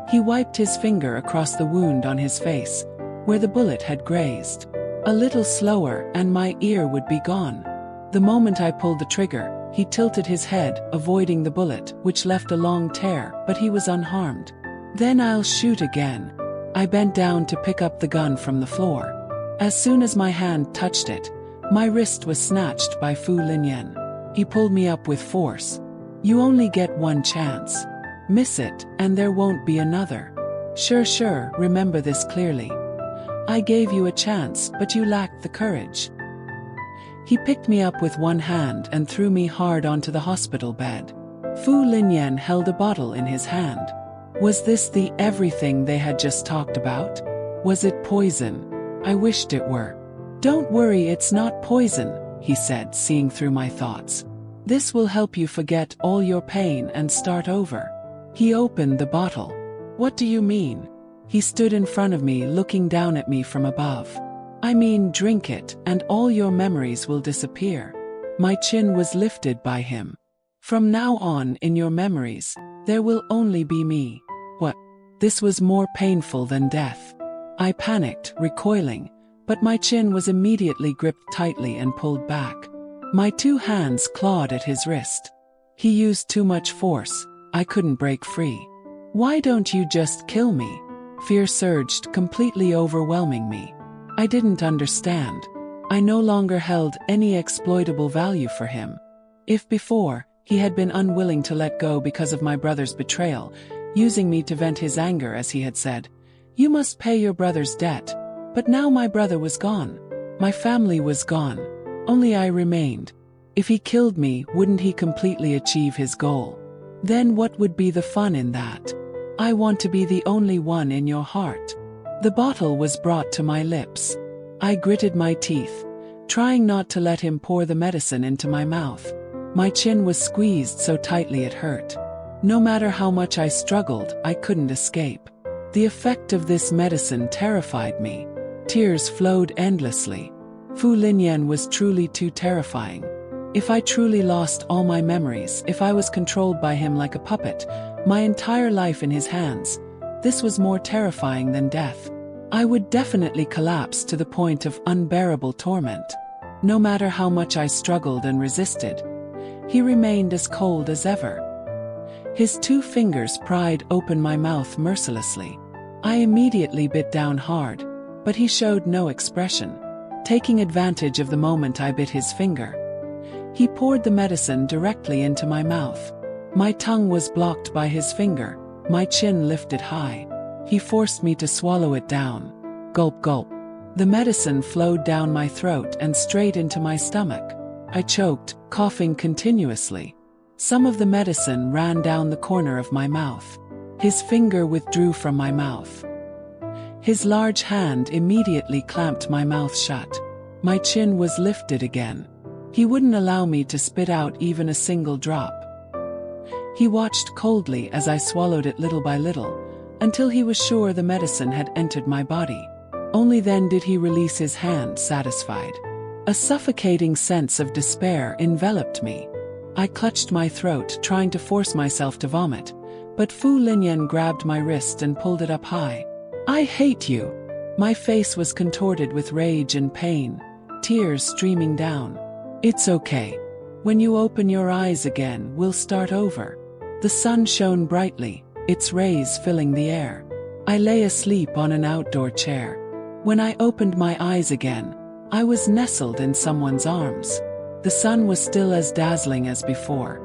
Speaker 1: He wiped his finger across the wound on his face, where the bullet had grazed. A little slower and my ear would be gone. The moment I pulled the trigger, he tilted his head, avoiding the bullet, which left a long tear, but he was unharmed. Then I'll shoot again. I bent down to pick up the gun from the floor. As soon as my hand touched it, my wrist was snatched by Fu Linyan. He pulled me up with force. You only get one chance. Miss it, and there won't be another. Sure, remember this clearly. I gave you a chance, but you lacked the courage. He picked me up with one hand and threw me hard onto the hospital bed. Fu Linyan held a bottle in his hand. Was this the everything they had just talked about? Was it poison? I wished it were. Don't worry, it's not poison, he said, seeing through my thoughts. This will help you forget all your pain and start over. He opened the bottle. What do you mean? He stood in front of me, looking down at me from above. I mean, drink it, and all your memories will disappear. My chin was lifted by him. From now on, in your memories, there will only be me. What? This was more painful than death. I panicked, recoiling, but my chin was immediately gripped tightly and pulled back. My 2 hands clawed at his wrist. He used too much force. I couldn't break free. Why don't you just kill me? Fear surged, completely overwhelming me. I didn't understand. I no longer held any exploitable value for him. If before, he had been unwilling to let go because of my brother's betrayal, using me to vent his anger as he had said, "You must pay your brother's debt." But now my brother was gone. My family was gone. Only I remained. If he killed me, wouldn't he completely achieve his goal? Then what would be the fun in that? I want to be the only one in your heart. The bottle was brought to my lips. I gritted my teeth, trying not to let him pour the medicine into my mouth. My chin was squeezed so tightly it hurt. No matter how much I struggled, I couldn't escape. The effect of this medicine terrified me. Tears flowed endlessly. Fu Linyan was truly too terrifying. If I truly lost all my memories, if I was controlled by him like a puppet, my entire life in his hands, this was more terrifying than death. I would definitely collapse to the point of unbearable torment. No matter how much I struggled and resisted, he remained as cold as ever. His 2 fingers pried open my mouth mercilessly. I immediately bit down hard, but he showed no expression. Taking advantage of the moment I bit his finger, he poured the medicine directly into my mouth. My tongue was blocked by his finger, my chin lifted high. He forced me to swallow it down. Gulp, gulp. The medicine flowed down my throat and straight into my stomach. I choked, coughing continuously. Some of the medicine ran down the corner of my mouth. His finger withdrew from my mouth. His large hand immediately clamped my mouth shut. My chin was lifted again. He wouldn't allow me to spit out even a single drop. He watched coldly as I swallowed it little by little, until he was sure the medicine had entered my body. Only then did he release his hand, satisfied. A suffocating sense of despair enveloped me. I clutched my throat, trying to force myself to vomit, but Fu Linyan grabbed my wrist and pulled it up high. "I hate you." My face was contorted with rage and pain, tears streaming down. "It's okay. When you open your eyes again, we'll start over." The sun shone brightly, its rays filling the air. I lay asleep on an outdoor chair. When I opened my eyes again, I was nestled in someone's arms. The sun was still as dazzling as before.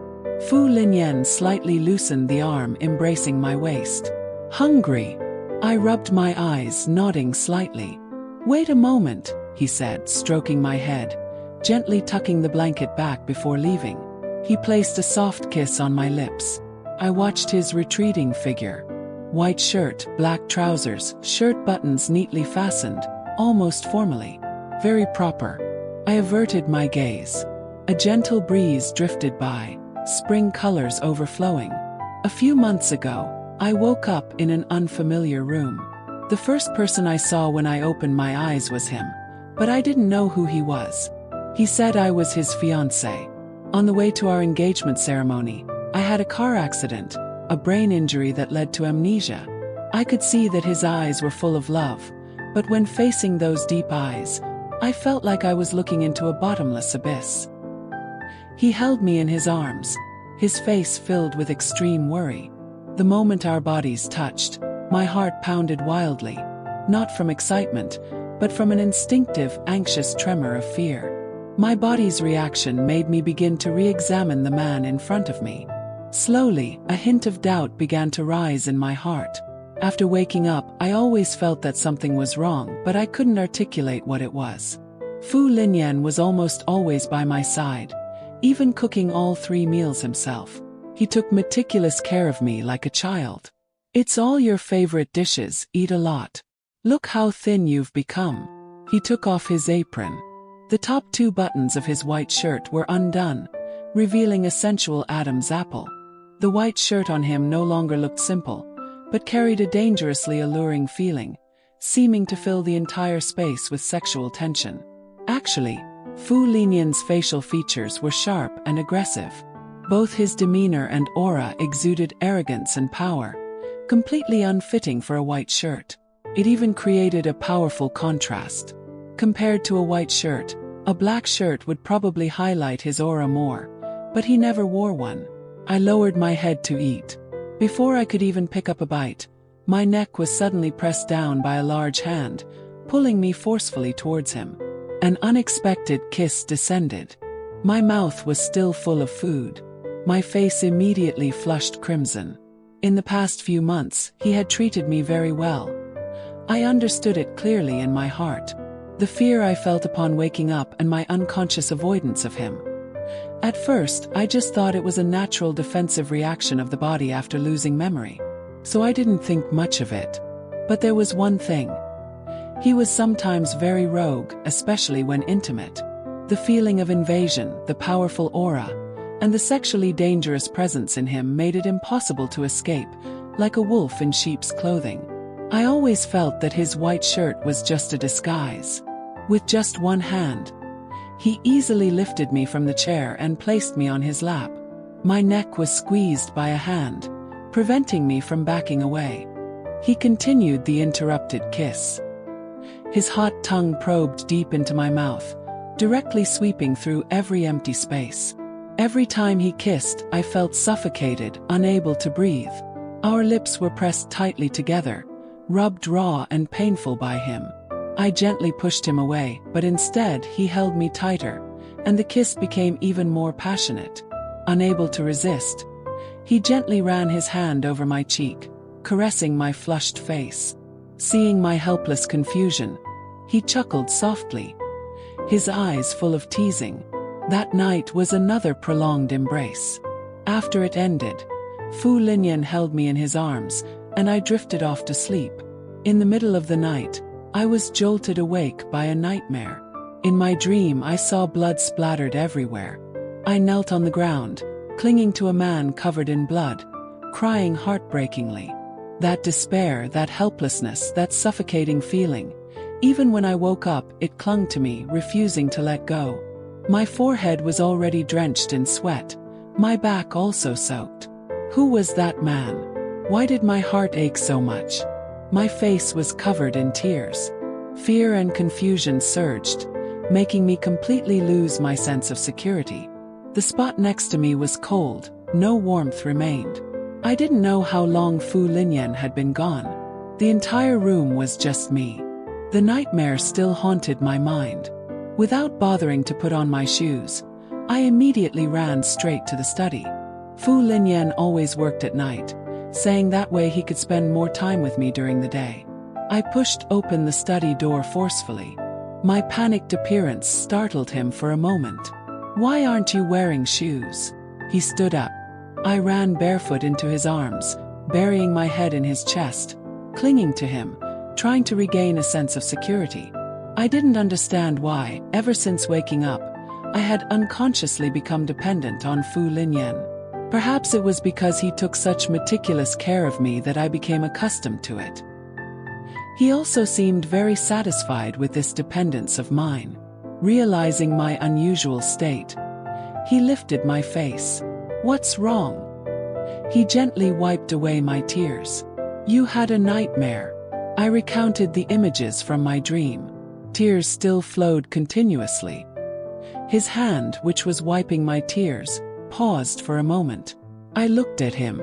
Speaker 1: Fu Linyan slightly loosened the arm embracing my waist. "Hungry?" I rubbed my eyes, nodding slightly. "Wait a moment," he said, stroking my head, gently tucking the blanket back before leaving. He placed a soft kiss on my lips. I watched his retreating figure. White shirt, black trousers, shirt buttons neatly fastened, almost formally. Very proper. I averted my gaze. A gentle breeze drifted by, spring colors overflowing. A few months ago, I woke up in an unfamiliar room. The first person I saw when I opened my eyes was him, but I didn't know who he was. He said I was his fiancée. On the way to our engagement ceremony, I had a car accident, a brain injury that led to amnesia. I could see that his eyes were full of love, but when facing those deep eyes, I felt like I was looking into a bottomless abyss. He held me in his arms, his face filled with extreme worry. The moment our bodies touched, my heart pounded wildly, not from excitement, but from an instinctive, anxious tremor of fear. My body's reaction made me begin to re-examine the man in front of me. Slowly, a hint of doubt began to rise in my heart. After waking up, I always felt that something was wrong, but I couldn't articulate what it was. Fu Linyan was almost always by my side, even cooking all 3 meals himself. He took meticulous care of me like a child. "It's all your favorite dishes, eat a lot. Look how thin you've become." He took off his apron. The top 2 buttons of his white shirt were undone, revealing a sensual Adam's apple. The white shirt on him no longer looked simple, but carried a dangerously alluring feeling, seeming to fill the entire space with sexual tension. Actually, Fu Linyan's facial features were sharp and aggressive. Both his demeanor and aura exuded arrogance and power, completely unfitting for a white shirt. It even created a powerful contrast. Compared to a white shirt, a black shirt would probably highlight his aura more, but he never wore one. I lowered my head to eat. Before I could even pick up a bite, my neck was suddenly pressed down by a large hand, pulling me forcefully towards him. An unexpected kiss descended. My mouth was still full of food. My face immediately flushed crimson. In the past few months, he had treated me very well. I understood it clearly in my heart. The fear I felt upon waking up and my unconscious avoidance of him. At first, I just thought it was a natural defensive reaction of the body after losing memory. So I didn't think much of it. But there was one thing. He was sometimes very rogue, especially when intimate. The feeling of invasion, the powerful aura, and the sexually dangerous presence in him made it impossible to escape, like a wolf in sheep's clothing. I always felt that his white shirt was just a disguise. With just one hand, he easily lifted me from the chair and placed me on his lap. My neck was squeezed by a hand, preventing me from backing away. He continued the interrupted kiss. His hot tongue probed deep into my mouth, directly sweeping through every empty space. Every time he kissed, I felt suffocated, unable to breathe. Our lips were pressed tightly together, rubbed raw and painful by him. I gently pushed him away, but instead he held me tighter, and the kiss became even more passionate. Unable to resist, he gently ran his hand over my cheek, caressing my flushed face. Seeing my helpless confusion, he chuckled softly, his eyes full of teasing. That night was another prolonged embrace. After it ended, Fu Linyan held me in his arms, and I drifted off to sleep. In the middle of the night, I was jolted awake by a nightmare. In my dream, I saw blood splattered everywhere. I knelt on the ground, clinging to a man covered in blood, crying heartbreakingly. That despair, that helplessness, that suffocating feeling. Even when I woke up, it clung to me, refusing to let go. My forehead was already drenched in sweat, my back also soaked. Who was that man? Why did my heart ache so much? My face was covered in tears. Fear and confusion surged, making me completely lose my sense of security. The spot next to me was cold, no warmth remained. I didn't know how long Fu Linyan had been gone. The entire room was just me. The nightmare still haunted my mind. Without bothering to put on my shoes, I immediately ran straight to the study. Fu Linyan always worked at night, saying that way he could spend more time with me during the day. I pushed open the study door forcefully. My panicked appearance startled him for a moment. "Why aren't you wearing shoes?" He stood up. I ran barefoot into his arms, burying my head in his chest, clinging to him, trying to regain a sense of security. I didn't understand why, ever since waking up, I had unconsciously become dependent on Fu Linyan. Perhaps it was because he took such meticulous care of me that I became accustomed to it. He also seemed very satisfied with this dependence of mine. Realizing my unusual state, he lifted my face. "What's wrong?" He gently wiped away my tears. "You had a nightmare." I recounted the images from my dream. Tears still flowed continuously. His hand, which was wiping my tears, paused for a moment. I looked at him.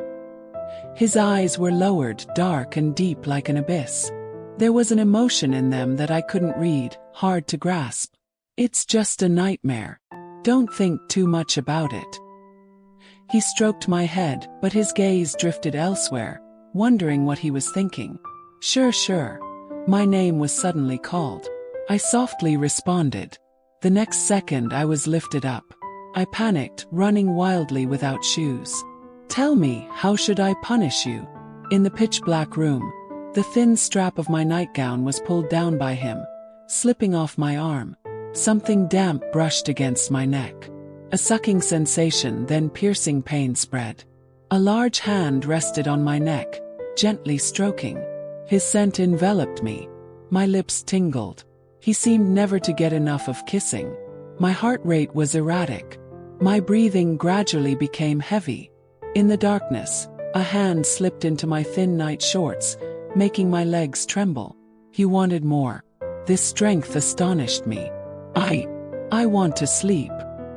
Speaker 1: His eyes were lowered, dark and deep like an abyss. There was an emotion in them that I couldn't read, hard to grasp. "It's just a nightmare. Don't think too much about it." He stroked my head, but his gaze drifted elsewhere, wondering what he was thinking. Sure. My name was suddenly called. I softly responded. The next second I was lifted up. I panicked, running wildly without shoes. "Tell me, how should I punish you?" In the pitch-black room, the thin strap of my nightgown was pulled down by him, slipping off my arm. Something damp brushed against my neck. A sucking sensation, then piercing pain spread. A large hand rested on my neck, gently stroking. His scent enveloped me. My lips tingled. He seemed never to get enough of kissing. My heart rate was erratic. My breathing gradually became heavy. In the darkness, a hand slipped into my thin night shorts, making my legs tremble. He wanted more. This strength astonished me. I want to sleep.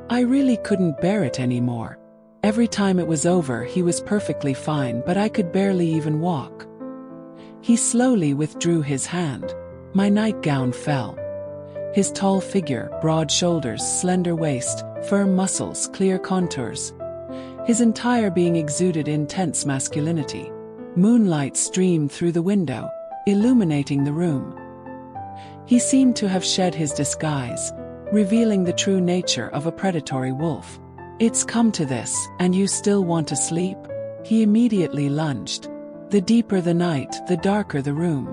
Speaker 1: I really couldn't bear it anymore. Every time it was over, he was perfectly fine, but I could barely even walk. He slowly withdrew his hand. My nightgown fell. His tall figure, broad shoulders, slender waist, firm muscles, clear contours. His entire being exuded intense masculinity. Moonlight streamed through the window, illuminating the room. He seemed to have shed his disguise, revealing the true nature of a predatory wolf. "It's come to this, and you still want to sleep?" He immediately lunged. The deeper the night, the darker the room.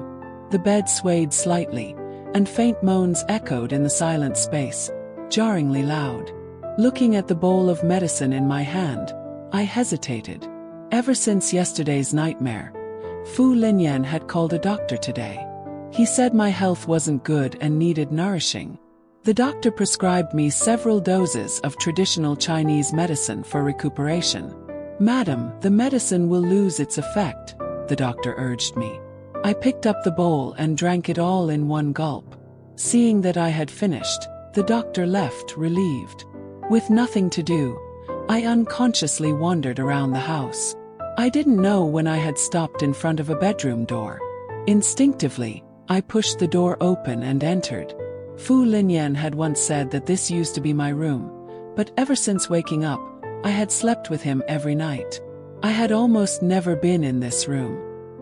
Speaker 1: The bed swayed slightly, and faint moans echoed in the silent space. jarringly loud. Looking at the bowl of medicine in my hand, I hesitated. Ever since yesterday's nightmare, Fu Linyan had called a doctor today. He said my health wasn't good and needed nourishing. The doctor prescribed me several doses of traditional Chinese medicine for recuperation. "Madam, the medicine will lose its effect," the doctor urged me. I picked up the bowl and drank it all in one gulp. Seeing that I had finished, the doctor left relieved. With nothing to do, I unconsciously wandered around the house. I didn't know when I had stopped in front of a bedroom door. Instinctively, I pushed the door open and entered. Fu Linyan had once said that this used to be my room, but ever since waking up, I had slept with him every night. I had almost never been in this room.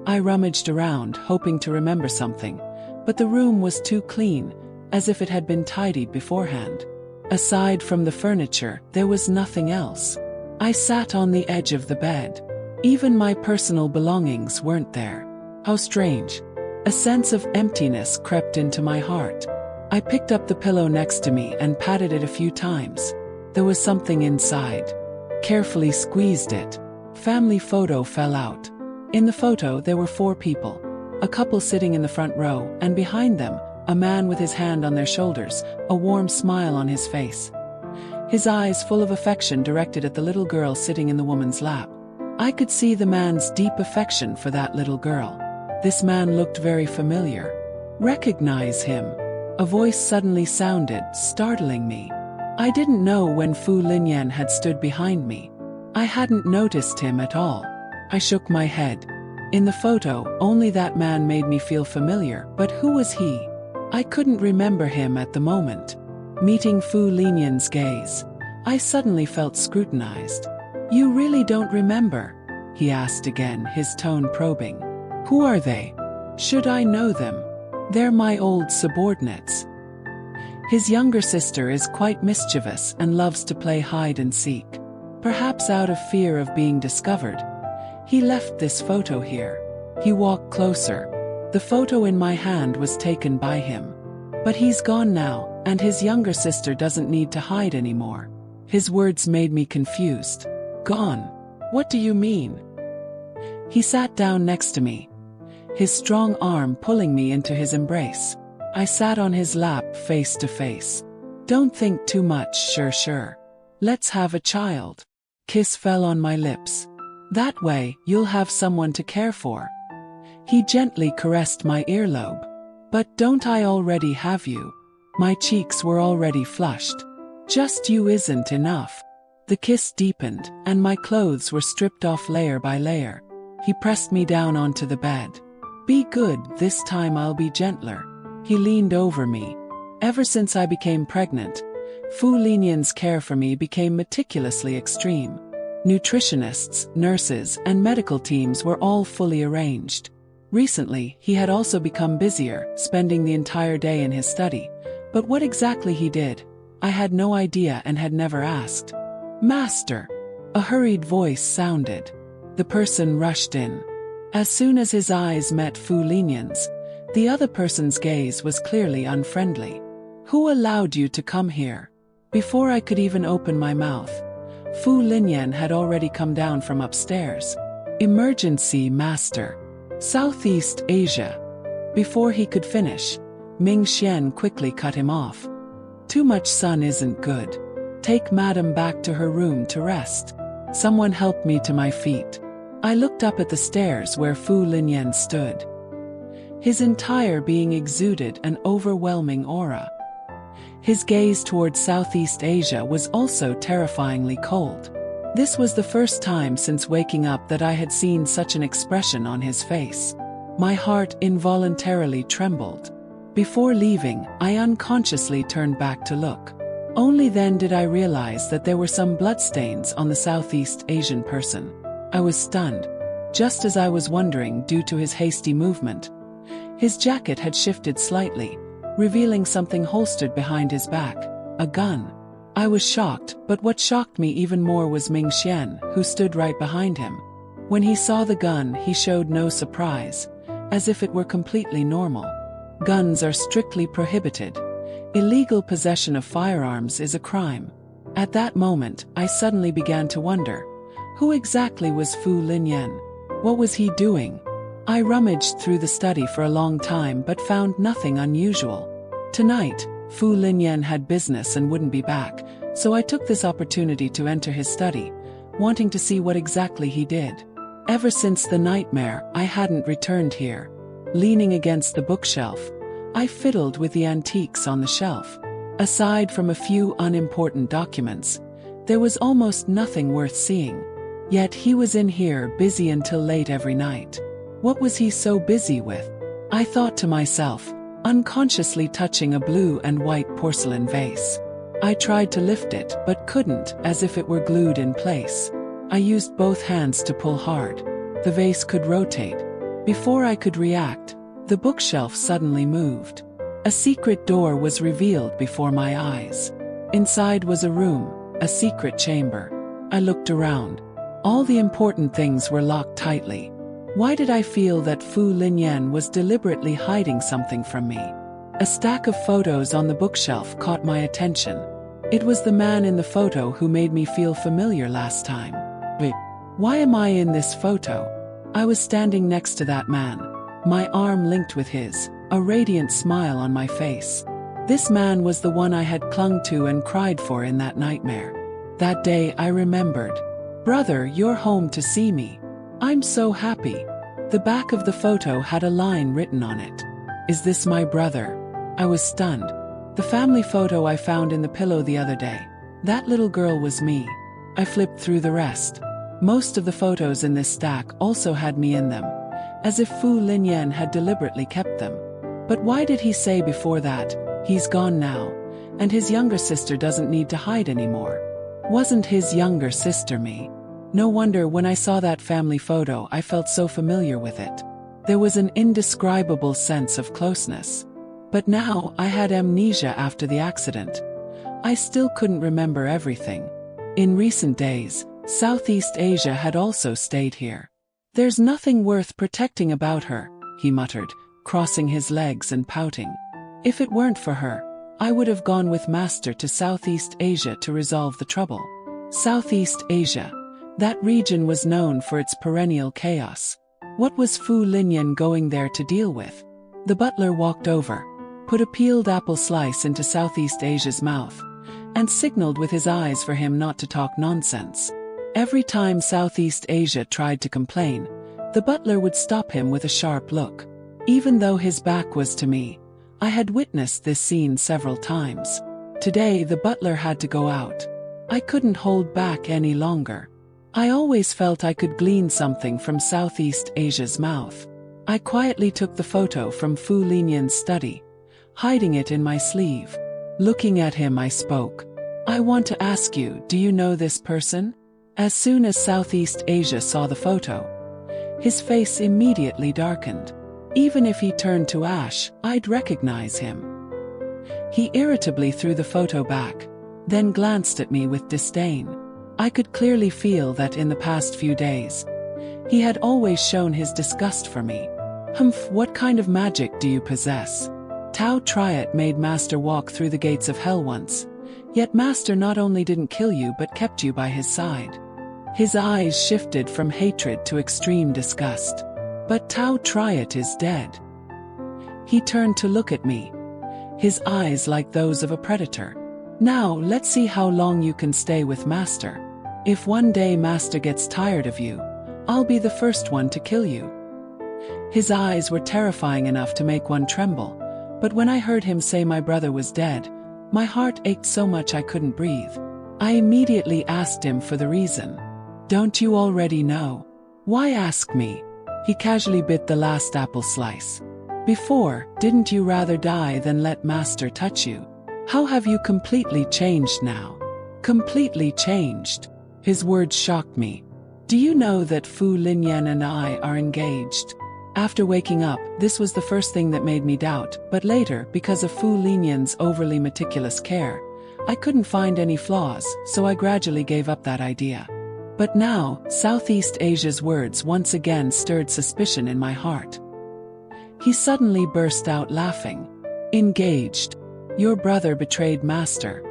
Speaker 1: I rummaged around, hoping to remember something, but the room was too clean, as if it had been tidied beforehand. Aside from the furniture, there was nothing else. I sat on the edge of the bed. Even my personal belongings weren't there. How strange. A sense of emptiness crept into my heart. I picked up the pillow next to me and patted it a few times. There was something inside. Carefully squeezed it. Family photo fell out. In the photo there were 4 people. A couple sitting in the front row, and behind them, a man with his hand on their shoulders, a warm smile on his face. His eyes full of affection directed at the little girl sitting in the woman's lap. I could see the man's deep affection for that little girl. This man looked very familiar. "Recognize him," a voice suddenly sounded, startling me. I didn't know when Fu Linyan had stood behind me. I hadn't noticed him at all. I shook my head. In the photo, only that man made me feel familiar, but who was he? I couldn't remember him at the moment. Meeting Fu Linyan's gaze, I suddenly felt scrutinized. "You really don't remember?" he asked again, his tone probing. "Who are they? Should I know them? They're my old subordinates." His younger sister is quite mischievous and loves to play hide and seek. Perhaps out of fear of being discovered, he left this photo here. He walked closer. The photo in my hand was taken by him. But he's gone now, and his younger sister doesn't need to hide anymore. His words made me confused. "Gone? What do you mean?" He sat down next to me, his strong arm pulling me into his embrace. I sat on his lap face to face. "Don't think too much, sure. Let's have a child." Kiss fell on my lips. "That way, you'll have someone to care for." He gently caressed my earlobe. "But don't I already have you?" My cheeks were already flushed. "Just you isn't enough." The kiss deepened, and my clothes were stripped off layer by layer. He pressed me down onto the bed. "Be good, this time I'll be gentler." He leaned over me. Ever since I became pregnant, Fu Linyan's care for me became meticulously extreme. Nutritionists, nurses, and medical teams were all fully arranged. Recently, he had also become busier, spending the entire day in his study. But what exactly he did, I had no idea and had never asked. "Master!" A hurried voice sounded. The person rushed in. As soon as his eyes met Fu Linyan's, the other person's gaze was clearly unfriendly. "Who allowed you to come here?" Before I could even open my mouth, Fu Linyan had already come down from upstairs. "Emergency, master. Southeast Asia." Before he could finish, Ming Xian quickly cut him off. "Too much sun isn't good. Take madam back to her room to rest." Someone helped me to my feet. I looked up at the stairs where Fu Linyan stood. His entire being exuded an overwhelming aura. His gaze towards Southeast Asia was also terrifyingly cold. This was the first time since waking up that I had seen such an expression on his face. My heart involuntarily trembled. Before leaving, I unconsciously turned back to look. Only then did I realize that there were some bloodstains on the Southeast Asian person. I was stunned. Just as I was wondering due to his hasty movement, his jacket had shifted slightly, revealing something holstered behind his back, a gun. I was shocked, but what shocked me even more was Ming Xian, who stood right behind him. When he saw the gun, he showed no surprise, as if it were completely normal. Guns are strictly prohibited. Illegal possession of firearms is a crime. At that moment, I suddenly began to wonder, who exactly was Fu Linyan? What was he doing? I rummaged through the study for a long time but found nothing unusual. Tonight, Fu Linyan had business and wouldn't be back, so I took this opportunity to enter his study, wanting to see what exactly he did. Ever since the nightmare, I hadn't returned here. Leaning against the bookshelf, I fiddled with the antiques on the shelf. Aside from a few unimportant documents, there was almost nothing worth seeing. Yet he was in here busy until late every night. What was he so busy with? I thought to myself, unconsciously touching a blue and white porcelain vase. I tried to lift it but couldn't, as if it were glued in place. I used both hands to pull hard. The vase could rotate. Before I could react, the bookshelf suddenly moved. A secret door was revealed before my eyes. Inside was a room, a secret chamber. I looked around. All the important things were locked tightly. Why did I feel that Fu Linyan was deliberately hiding something from me? A stack of photos on the bookshelf caught my attention. It was the man in the photo who made me feel familiar last time. Wait, why am I in this photo? I was standing next to that man, my arm linked with his, a radiant smile on my face. This man was the one I had clung to and cried for in that nightmare. That day I remembered. "Brother, you're home to see me. I'm so happy." The back of the photo had a line written on it. "Is this my brother?" I was stunned. The family photo I found in the pillow the other day. That little girl was me. I flipped through the rest. Most of the photos in this stack also had me in them, as if Fu Linyan had deliberately kept them. But why did he say before that, "He's gone now, and his younger sister doesn't need to hide anymore"? Wasn't his younger sister me? No wonder when I saw that family photo I felt so familiar with it. There was an indescribable sense of closeness. But now I had amnesia after the accident. I still couldn't remember everything. In recent days, Southeast Asia had also stayed here. "There's nothing worth protecting about her," he muttered, crossing his legs and pouting. "If it weren't for her, I would have gone with Master to Southeast Asia to resolve the trouble." Southeast Asia. That region was known for its perennial chaos. What was Fu Linyan going there to deal with? The butler walked over, put a peeled apple slice into Southeast Asia's mouth, and signaled with his eyes for him not to talk nonsense. Every time Southeast Asia tried to complain, the butler would stop him with a sharp look. Even though his back was to me, I had witnessed this scene several times. Today the butler had to go out. I couldn't hold back any longer. I always felt I could glean something from Southeast Asia's mouth. I quietly took the photo from Fu Linyan's study, hiding it in my sleeve. Looking at him I spoke. "I want to ask you, do you know this person?" As soon as Southeast Asia saw the photo, his face immediately darkened. Even if he turned to ash, I'd recognize him. He irritably threw the photo back, then glanced at me with disdain. I could clearly feel that in the past few days, he had always shown his disgust for me. "Humph, what kind of magic do you possess?" Tao Triot made Master walk through the gates of hell once, yet Master not only didn't kill you but kept you by his side. His eyes shifted from hatred to extreme disgust. "But Tao Triot is dead." He turned to look at me, his eyes like those of a predator. "Now let's see how long you can stay with Master. If one day Master gets tired of you, I'll be the first one to kill you." His eyes were terrifying enough to make one tremble, but when I heard him say my brother was dead, my heart ached so much I couldn't breathe. I immediately asked him for the reason. "Don't you already know?" "Why ask me?" He casually bit the last apple slice. "Before, didn't you rather die than let Master touch you? How have you completely changed now?" "Completely changed?" His words shocked me. "Do you know that Fu Linyan and I are engaged?" After waking up, this was the first thing that made me doubt, but later, because of Fu Linyan's overly meticulous care, I couldn't find any flaws, so I gradually gave up that idea. But now, Southeast Asia's words once again stirred suspicion in my heart. He suddenly burst out laughing. "Engaged? Your brother betrayed Master,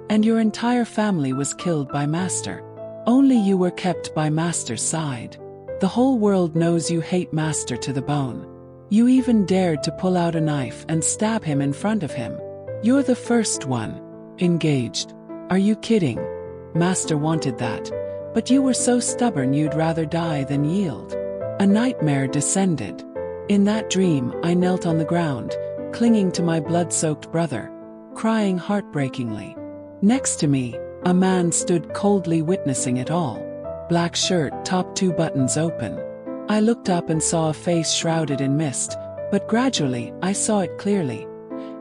Speaker 1: and your entire family was killed by Master. Only you were kept by Master's side. The whole world knows you hate Master to the bone. You even dared to pull out a knife and stab him in front of him. You're the first one. Engaged. Are you kidding? Master wanted that, but you were so stubborn you'd rather die than yield. A nightmare descended. In that dream, I knelt on the ground, clinging to my blood-soaked brother, crying heartbreakingly. Next to me, a man stood coldly witnessing it all. Black shirt, top 2 buttons open. I looked up and saw a face shrouded in mist, but gradually, I saw it clearly.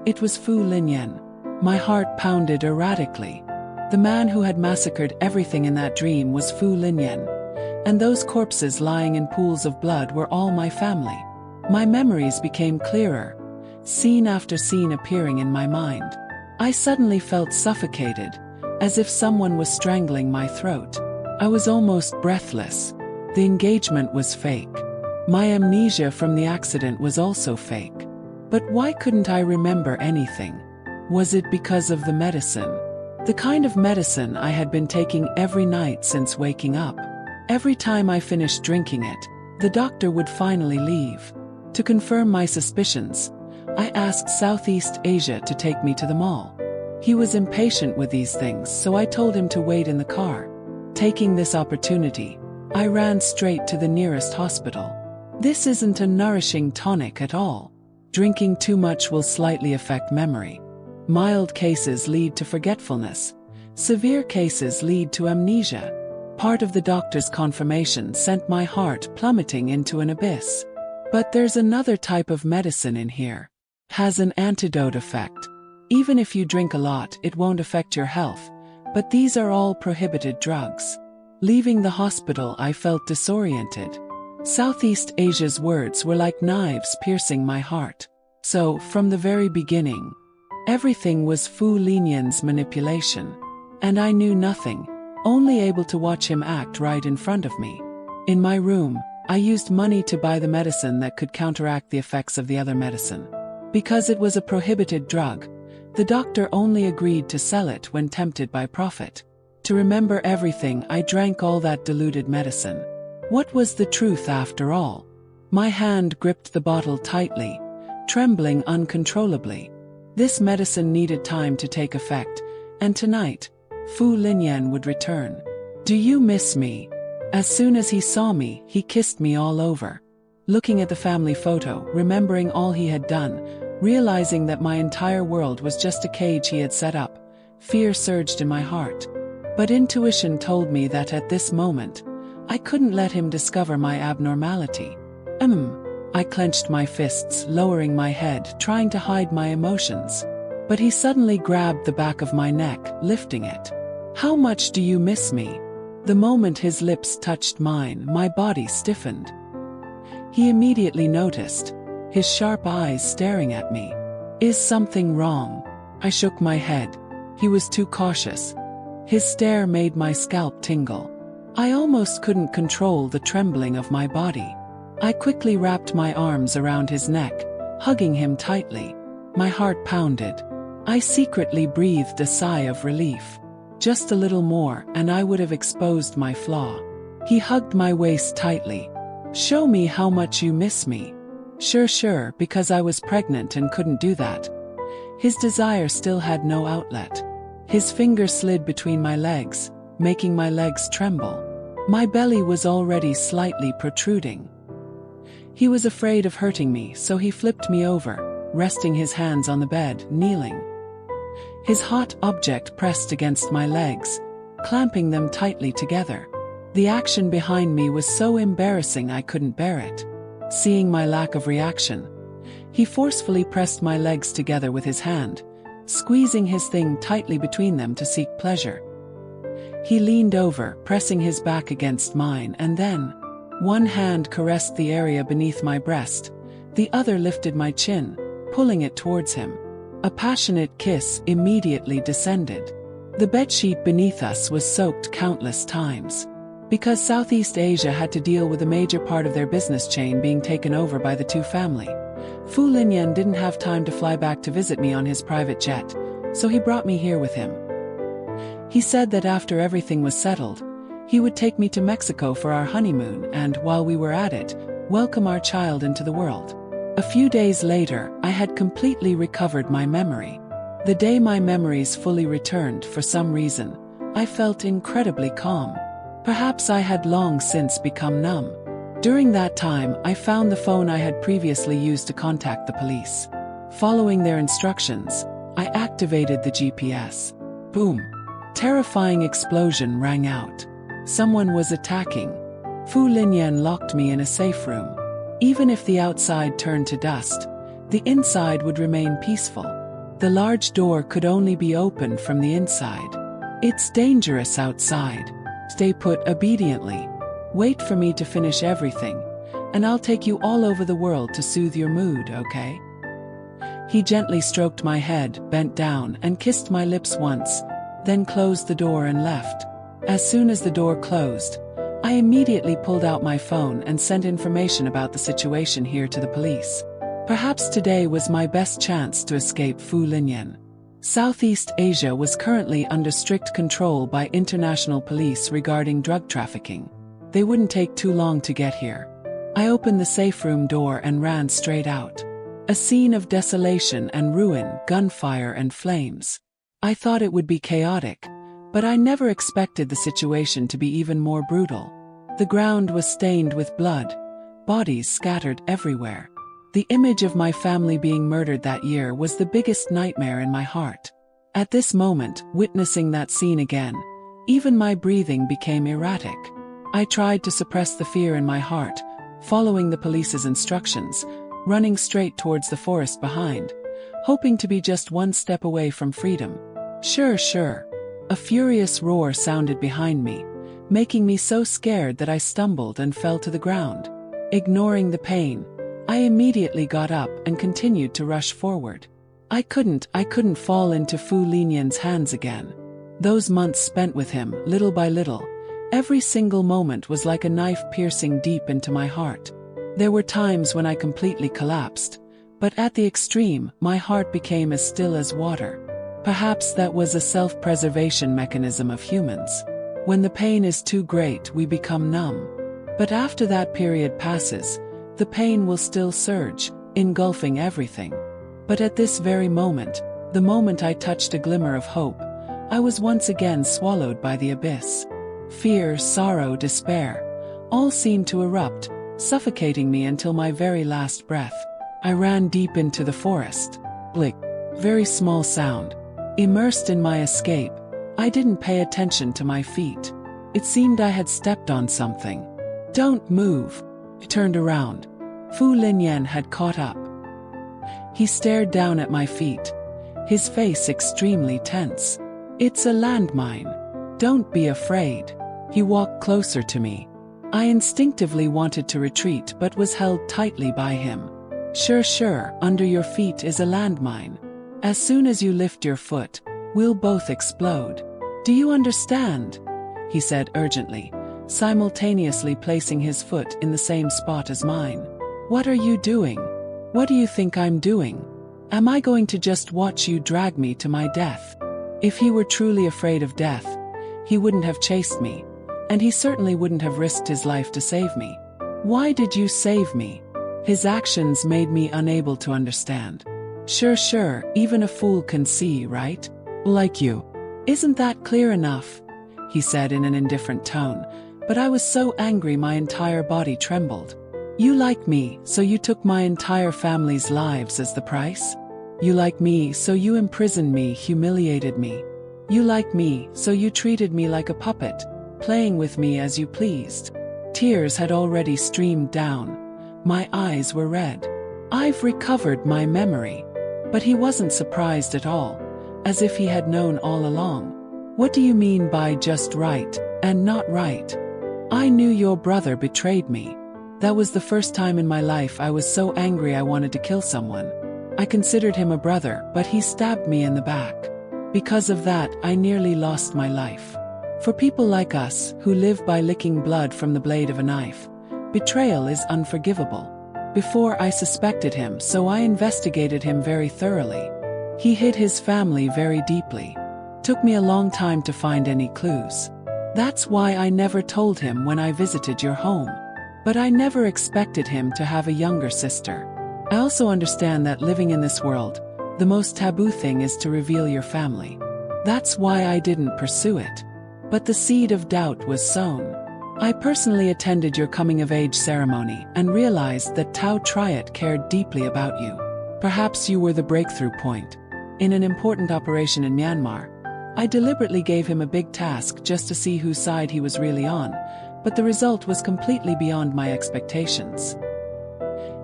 Speaker 1: It was Fu Linyan. My heart pounded erratically. The man who had massacred everything in that dream was Fu Linyan, and those corpses lying in pools of blood were all my family. My memories became clearer, scene after scene appearing in my mind. I suddenly felt suffocated, as if someone was strangling my throat. I was almost breathless. The engagement was fake. My amnesia from the accident was also fake. But why couldn't I remember anything? Was it because of the medicine? The kind of medicine I had been taking every night since waking up. Every time I finished drinking it, the doctor would finally leave. To confirm my suspicions, I asked Southeast Asia to take me to the mall. He was impatient with these things, so I told him to wait in the car. Taking this opportunity, I ran straight to the nearest hospital. This isn't a nourishing tonic at all. Drinking too much will slightly affect memory. Mild cases lead to forgetfulness. Severe cases lead to amnesia. Part of the doctor's confirmation sent my heart plummeting into an abyss. But there's another type of medicine in here. Has an antidote effect. Even if you drink a lot, it won't affect your health. But these are all prohibited drugs. Leaving the hospital, I felt disoriented. Southeast Asia's words were like knives piercing my heart. So, from the very beginning, everything was Fu Linyan's manipulation. And I knew nothing, only able to watch him act right in front of me. In my room, I used money to buy the medicine that could counteract the effects of the other medicine. Because it was a prohibited drug, the doctor only agreed to sell it when tempted by profit. To remember everything, I drank all that diluted medicine. What was the truth after all? My hand gripped the bottle tightly, trembling uncontrollably. This medicine needed time to take effect, and tonight, Fu Linyan would return. Do you miss me? As soon as he saw me, he kissed me all over. Looking at the family photo, remembering all he had done, realizing that my entire world was just a cage he had set up, fear surged in my heart. But intuition told me that at this moment, I couldn't let him discover my abnormality. I clenched my fists, lowering my head, trying to hide my emotions. But he suddenly grabbed the back of my neck, lifting it. How much do you miss me? The moment his lips touched mine, my body stiffened. He immediately noticed, his sharp eyes staring at me. Is something wrong? I shook my head. He was too cautious. His stare made my scalp tingle. I almost couldn't control the trembling of my body. I quickly wrapped my arms around his neck, hugging him tightly. My heart pounded. I secretly breathed a sigh of relief. Just a little more, and I would have exposed my flaw. He hugged my waist tightly. Show me how much you miss me. Sure, because I was pregnant and couldn't do that. His desire still had no outlet. His fingers slid between my legs, making my legs tremble. My belly was already slightly protruding. He was afraid of hurting me, so he flipped me over, resting his hands on the bed, kneeling. His hot object pressed against my legs, clamping them tightly together. The action behind me was so embarrassing I couldn't bear it. Seeing my lack of reaction, he forcefully pressed my legs together with his hand, squeezing his thing tightly between them to seek pleasure. He leaned over, pressing his back against mine, and then, one hand caressed the area beneath my breast, the other lifted my chin, pulling it towards him. A passionate kiss immediately descended. The bedsheet beneath us was soaked countless times. Because Southeast Asia had to deal with a major part of their business chain being taken over by the two family, Fu Linyan didn't have time to fly back to visit me on his private jet, so he brought me here with him. He said that after everything was settled, he would take me to Mexico for our honeymoon and, while we were at it, welcome our child into the world. A few days later, I had completely recovered my memory. The day my memories fully returned, for some reason, I felt incredibly calm. Perhaps I had long since become numb. During that time, I found the phone I had previously used to contact the police. Following their instructions, I activated the GPS. Boom! Terrifying explosion rang out. Someone was attacking. Fu Linyan locked me in a safe room. Even if the outside turned to dust, the inside would remain peaceful. The large door could only be opened from the inside. It's dangerous outside. Stay put obediently. Wait for me to finish everything, and I'll take you all over the world to soothe your mood, okay? He gently stroked my head, bent down, and kissed my lips once, then closed the door and left. As soon as the door closed, I immediately pulled out my phone and sent information about the situation here to the police. Perhaps today was my best chance to escape Fu Linyan. Southeast Asia was currently under strict control by international police regarding drug trafficking. They wouldn't take too long to get here. I opened the safe room door and ran straight out. A scene of desolation and ruin, gunfire and flames. I thought it would be chaotic, but I never expected the situation to be even more brutal. The ground was stained with blood, bodies scattered everywhere. The image of my family being murdered that year was the biggest nightmare in my heart. At this moment, witnessing that scene again, even my breathing became erratic. I tried to suppress the fear in my heart, following the police's instructions, running straight towards the forest behind, hoping to be just one step away from freedom. Sure. A furious roar sounded behind me, making me so scared that I stumbled and fell to the ground. Ignoring the pain, I immediately got up and continued to rush forward. I couldn't fall into Fu Linyan's hands again. Those months spent with him, little by little, every single moment was like a knife piercing deep into my heart. There were times when I completely collapsed, but at the extreme, my heart became as still as water. Perhaps that was a self-preservation mechanism of humans. When the pain is too great, we become numb. But after that period passes, the pain will still surge, engulfing everything. But at this very moment, the moment I touched a glimmer of hope, I was once again swallowed by the abyss. Fear, sorrow, despair, all seemed to erupt, suffocating me until my very last breath. I ran deep into the forest. Blick. Very small sound. Immersed in my escape, I didn't pay attention to my feet. It seemed I had stepped on something. Don't move. I turned around. Fu Linyan had caught up. He stared down at my feet, his face extremely tense. It's a landmine. Don't be afraid. He walked closer to me. I instinctively wanted to retreat but was held tightly by him. Sure, under your feet is a landmine. As soon as you lift your foot, we'll both explode. Do you understand? He said urgently, simultaneously placing his foot in the same spot as mine. What are you doing? What do you think I'm doing? Am I going to just watch you drag me to my death? If he were truly afraid of death, he wouldn't have chased me, and he certainly wouldn't have risked his life to save me. Why did you save me? His actions made me unable to understand. Sure, even a fool can see, right? Like you. Isn't that clear enough? He said in an indifferent tone, but I was so angry my entire body trembled. You like me, so you took my entire family's lives as the price? You like me, so you imprisoned me, humiliated me. You like me, so you treated me like a puppet, playing with me as you pleased. Tears had already streamed down. My eyes were red. I've recovered my memory. But he wasn't surprised at all, as if he had known all along. What do you mean by just right, and not right? I knew your brother betrayed me. That was the first time in my life I was so angry I wanted to kill someone. I considered him a brother, but he stabbed me in the back. Because of that, I nearly lost my life. For people like us, who live by licking blood from the blade of a knife, betrayal is unforgivable. before I suspected him, so I investigated him very thoroughly. He hid his family very deeply. Took me a long time to find any clues. That's why I never told him when I visited your home. But I never expected him to have a younger sister. I also understand that living in this world, the most taboo thing is to reveal your family. That's why I didn't pursue it. But the seed of doubt was sown. I personally attended your coming-of-age ceremony and realized that Tao Triet cared deeply about you. Perhaps you were the breakthrough point. In an important operation in Myanmar, I deliberately gave him a big task just to see whose side he was really on, but the result was completely beyond my expectations.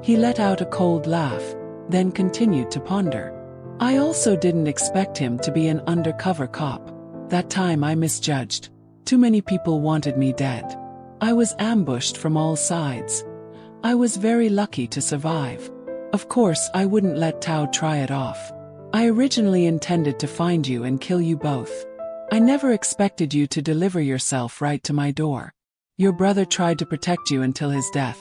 Speaker 1: He let out a cold laugh, then continued to ponder. I also didn't expect him to be an undercover cop. That time I misjudged. Too many people wanted me dead. I was ambushed from all sides. I was very lucky to survive. Of course, I wouldn't let Tao try it off. I originally intended to find you and kill you both. I never expected you to deliver yourself right to my door. Your brother tried to protect you until his death,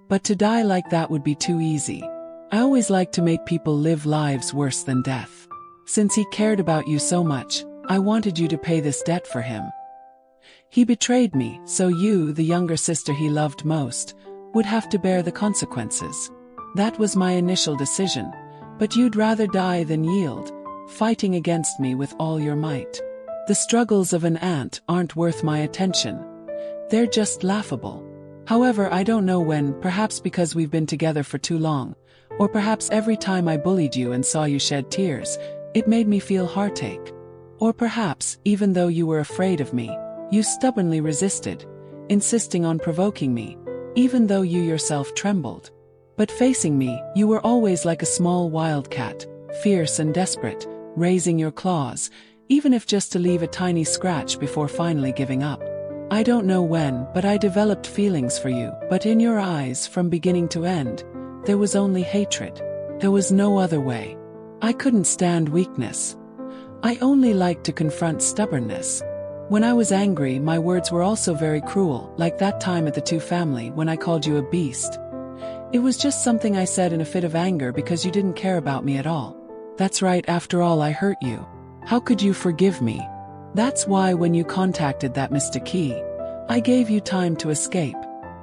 Speaker 1: but to die like that would be too easy. I always like to make people live lives worse than death. Since he cared about you so much, I wanted you to pay this debt for him. He betrayed me, so you, the younger sister he loved most, would have to bear the consequences. That was my initial decision, but you'd rather die than yield, fighting against me with all your might. The struggles of an ant aren't worth my attention. They're just laughable. However, I don't know when, perhaps because we've been together for too long, or perhaps every time I bullied you and saw you shed tears, it made me feel heartache. Or perhaps, even though you were afraid of me, you stubbornly resisted, insisting on provoking me, even though you yourself trembled. But facing me, you were always like a small wildcat, fierce and desperate, raising your claws, even if just to leave a tiny scratch before finally giving up. I don't know when, but I developed feelings for you, but in your eyes, from beginning to end, there was only hatred. There was no other way. I couldn't stand weakness. I only liked to confront stubbornness. When I was angry, my words were also very cruel, like that time at the Two family when I called you a beast. It was just something I said in a fit of anger because you didn't care about me at all. That's right, after all, I hurt you. How could you forgive me? That's why when you contacted that Mr. Key, I gave you time to escape.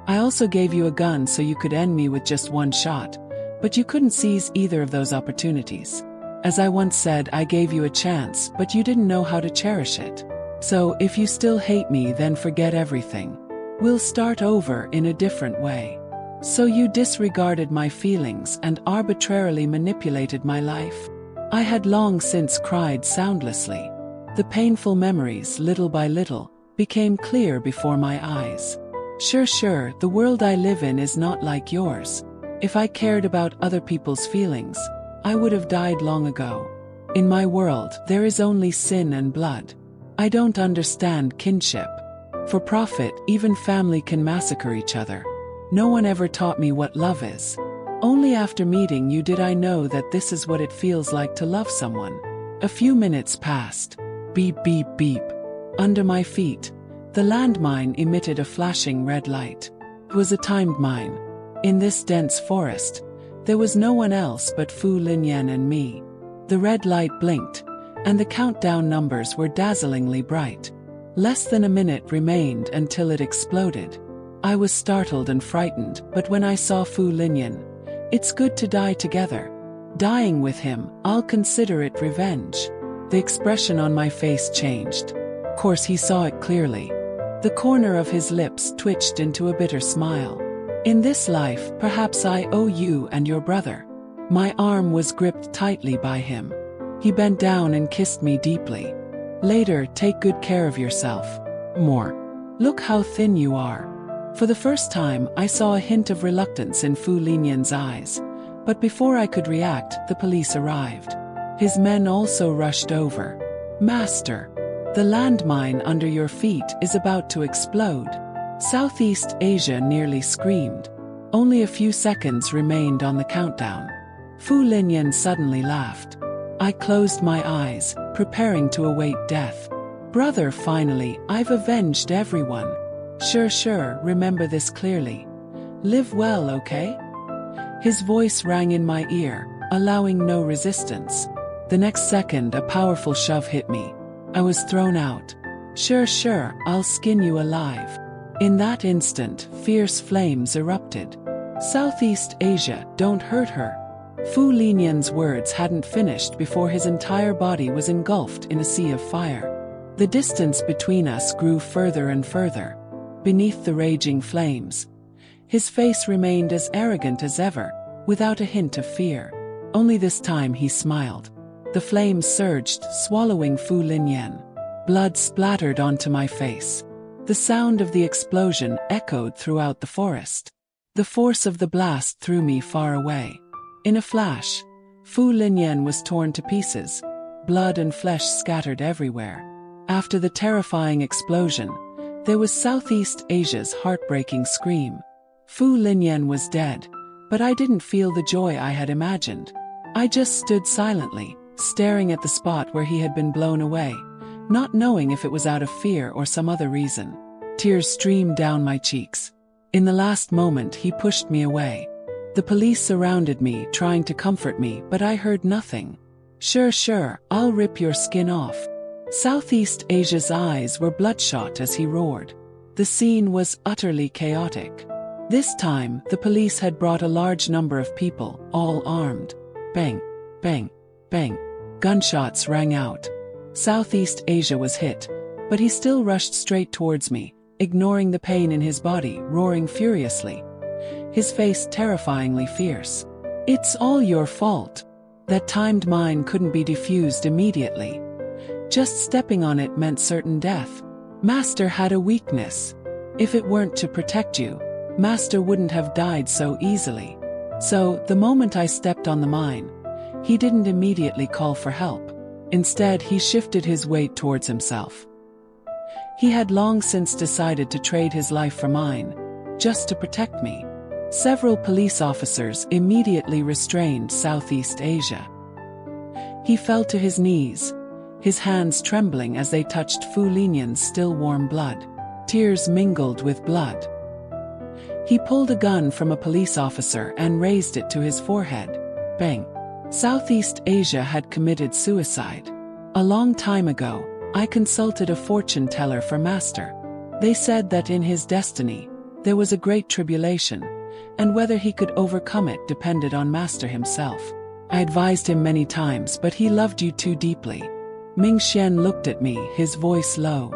Speaker 1: I also gave you a gun so you could end me with just one shot, but you couldn't seize either of those opportunities. As I once said, I gave you a chance, but you didn't know how to cherish it. So, if you still hate me, then forget everything. We'll start over in a different way. So you disregarded my feelings and arbitrarily manipulated my life. I had long since cried soundlessly. The painful memories, little by little, became clear before my eyes. Sure, the world I live in is not like yours. If I cared about other people's feelings, I would have died long ago. In my world, there is only sin and blood. I don't understand kinship. For profit, even family can massacre each other. No one ever taught me what love is. Only after meeting you did I know that this is what it feels like to love someone. A few minutes passed. Beep, beep, beep. Under my feet, the landmine emitted a flashing red light. It was a timed mine. In this dense forest, there was no one else but Fu Linyan and me. The red light blinked, and the countdown numbers were dazzlingly bright. Less than a minute remained until it exploded. I was startled and frightened, but when I saw Fu Linyan, it's good to die together. Dying with him, I'll consider it revenge. The expression on my face changed. Of course, he saw it clearly. The corner of his lips twitched into a bitter smile. In this life, perhaps I owe you and your brother. My arm was gripped tightly by him. He bent down and kissed me deeply. Later, take good care of yourself. More. Look how thin you are. For the first time, I saw a hint of reluctance in Fu Linyan's eyes. But before I could react, the police arrived. His men also rushed over. Master, the landmine under your feet is about to explode. Southeast Asia nearly screamed. Only a few seconds remained on the countdown. Fu Linyan suddenly laughed. I closed my eyes, preparing to await death. Brother, finally, I've avenged everyone. Sure, remember this clearly. Live well, okay? His voice rang in my ear, allowing no resistance. The next second, a powerful shove hit me. I was thrown out. Sure, I'll skin you alive. In that instant, fierce flames erupted. Southeast Asia, don't hurt her. Fu Linian's words hadn't finished before his entire body was engulfed in a sea of fire. The distance between us grew further and further. Beneath the raging flames, his face remained as arrogant as ever, without a hint of fear. Only this time he smiled. The flames surged, swallowing Fu Linian. Blood splattered onto my face. The sound of the explosion echoed throughout the forest. The force of the blast threw me far away. In a flash, Fu Linian was torn to pieces. Blood and flesh scattered everywhere. After the terrifying explosion, there was Southeast Asia's heartbreaking scream. Fu Linian was dead, but I didn't feel the joy I had imagined. I just stood silently, staring at the spot where he had been blown away, not knowing if it was out of fear or some other reason. Tears streamed down my cheeks. In the last moment, he pushed me away. The police surrounded me, trying to comfort me, but I heard nothing. Sure, I'll rip your skin off. Southeast Asia's eyes were bloodshot as he roared. The scene was utterly chaotic. This time, the police had brought a large number of people, all armed. Bang, bang, bang. Gunshots rang out. Southeast Asia was hit, but he still rushed straight towards me, ignoring the pain in his body, roaring furiously. His face terrifyingly fierce. It's all your fault. That timed mine couldn't be defused immediately. Just stepping on it meant certain death. Master had a weakness. If it weren't to protect you, Master wouldn't have died so easily. So, the moment I stepped on the mine, he didn't immediately call for help. Instead, he shifted his weight towards himself. He had long since decided to trade his life for mine, just to protect me. Several police officers immediately restrained Southeast Asia. He fell to his knees, his hands trembling as they touched Fu Linian's still warm blood. Tears mingled with blood. He pulled a gun from a police officer and raised it to his forehead. Bang! Southeast Asia had committed suicide. A long time ago, I consulted a fortune teller for Master. They said that in his destiny, there was a great tribulation, and whether he could overcome it depended on Master himself. I advised him many times, but he loved you too deeply. Ming Xian looked at me, his voice low.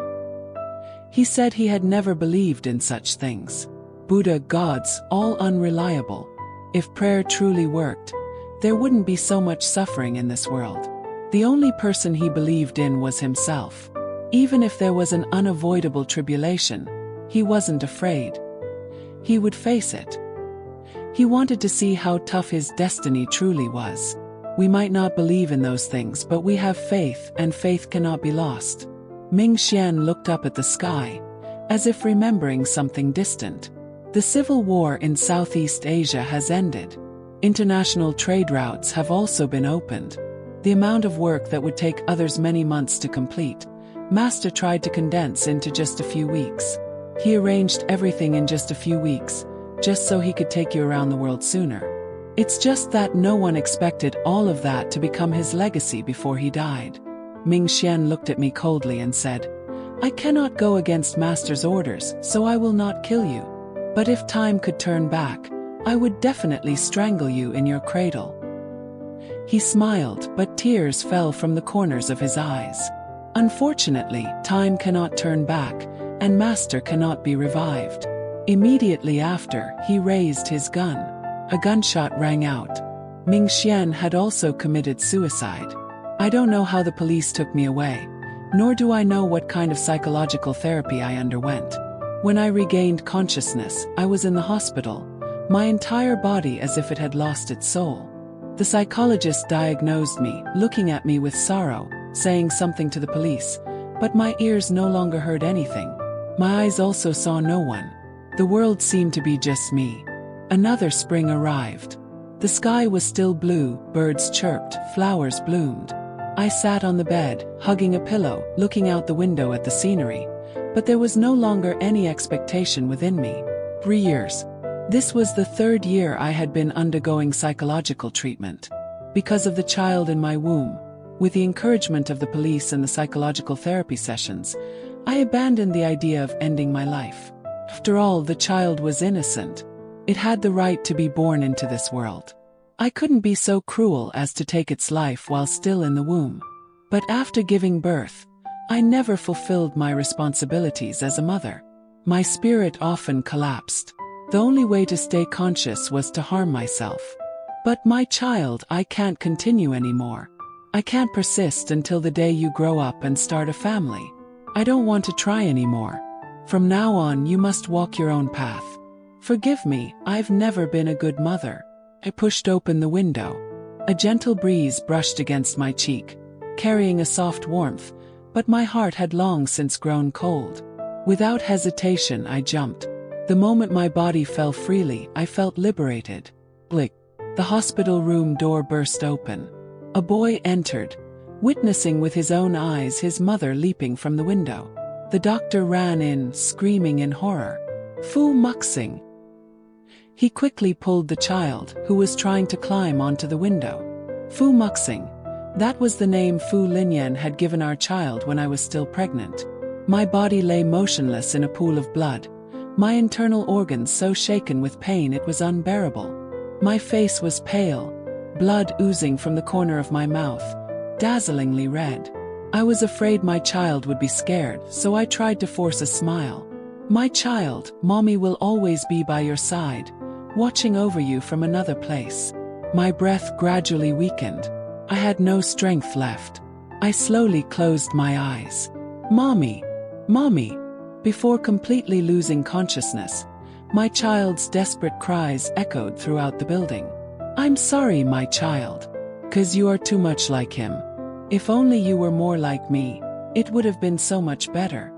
Speaker 1: He said he had never believed in such things. Buddha, gods, all unreliable. If prayer truly worked, there wouldn't be so much suffering in this world. The only person he believed in was himself. Even if there was an unavoidable tribulation, he wasn't afraid. He would face it. He wanted to see how tough his destiny truly was. We might not believe in those things, but we have faith, and faith cannot be lost. Ming Xian looked up at the sky, as if remembering something distant. The civil war in Southeast Asia has ended. International trade routes have also been opened. The amount of work that would take others many months to complete, Master tried to condense into just a few weeks. He arranged everything in just a few weeks, just so he could take you around the world sooner. It's just that no one expected all of that to become his legacy before he died. Ming Xian looked at me coldly and said, I cannot go against Master's orders, so I will not kill you. But if time could turn back, I would definitely strangle you in your cradle. He smiled, but tears fell from the corners of his eyes. Unfortunately, time cannot turn back, and Master cannot be revived. Immediately after, he raised his gun. A gunshot rang out. Ming Xian had also committed suicide. I don't know how the police took me away, nor do I know what kind of psychological therapy I underwent. When I regained consciousness, I was in the hospital, my entire body as if it had lost its soul. The psychologist diagnosed me, looking at me with sorrow, saying something to the police, but my ears no longer heard anything. My eyes also saw no one. The world seemed to be just me. Another spring arrived. The sky was still blue, birds chirped, flowers bloomed. I sat on the bed, hugging a pillow, looking out the window at the scenery, but there was no longer any expectation within me. 3 years. This was the 3rd year I had been undergoing psychological treatment. Because of the child in my womb, with the encouragement of the police and the psychological therapy sessions, I abandoned the idea of ending my life. After all, the child was innocent. It had the right to be born into this world. I couldn't be so cruel as to take its life while still in the womb. But after giving birth, I never fulfilled my responsibilities as a mother. My spirit often collapsed. The only way to stay conscious was to harm myself. But my child, I can't continue anymore. I can't persist until the day you grow up and start a family. I don't want to try anymore. From now on, you must walk your own path. Forgive me, I've never been a good mother. I pushed open the window. A gentle breeze brushed against my cheek, carrying a soft warmth, but my heart had long since grown cold. Without hesitation, I jumped. The moment my body fell freely, I felt liberated. Blick. The hospital room door burst open. A boy entered, witnessing with his own eyes his mother leaping from the window. The doctor ran in, screaming in horror. Fu Muxing. He quickly pulled the child, who was trying to climb onto the window. Fu Muxing. That was the name Fu Linyan had given our child when I was still pregnant. My body lay motionless in a pool of blood, my internal organs so shaken with pain it was unbearable. My face was pale, blood oozing from the corner of my mouth, dazzlingly red. I was afraid my child would be scared, so I tried to force a smile. My child, Mommy will always be by your side, watching over you from another place. My breath gradually weakened. I had no strength left. I slowly closed my eyes. Mommy! Mommy! Before completely losing consciousness, my child's desperate cries echoed throughout the building. I'm sorry, my child. 'Cause you are too much like him. If only you were more like me, it would have been so much better.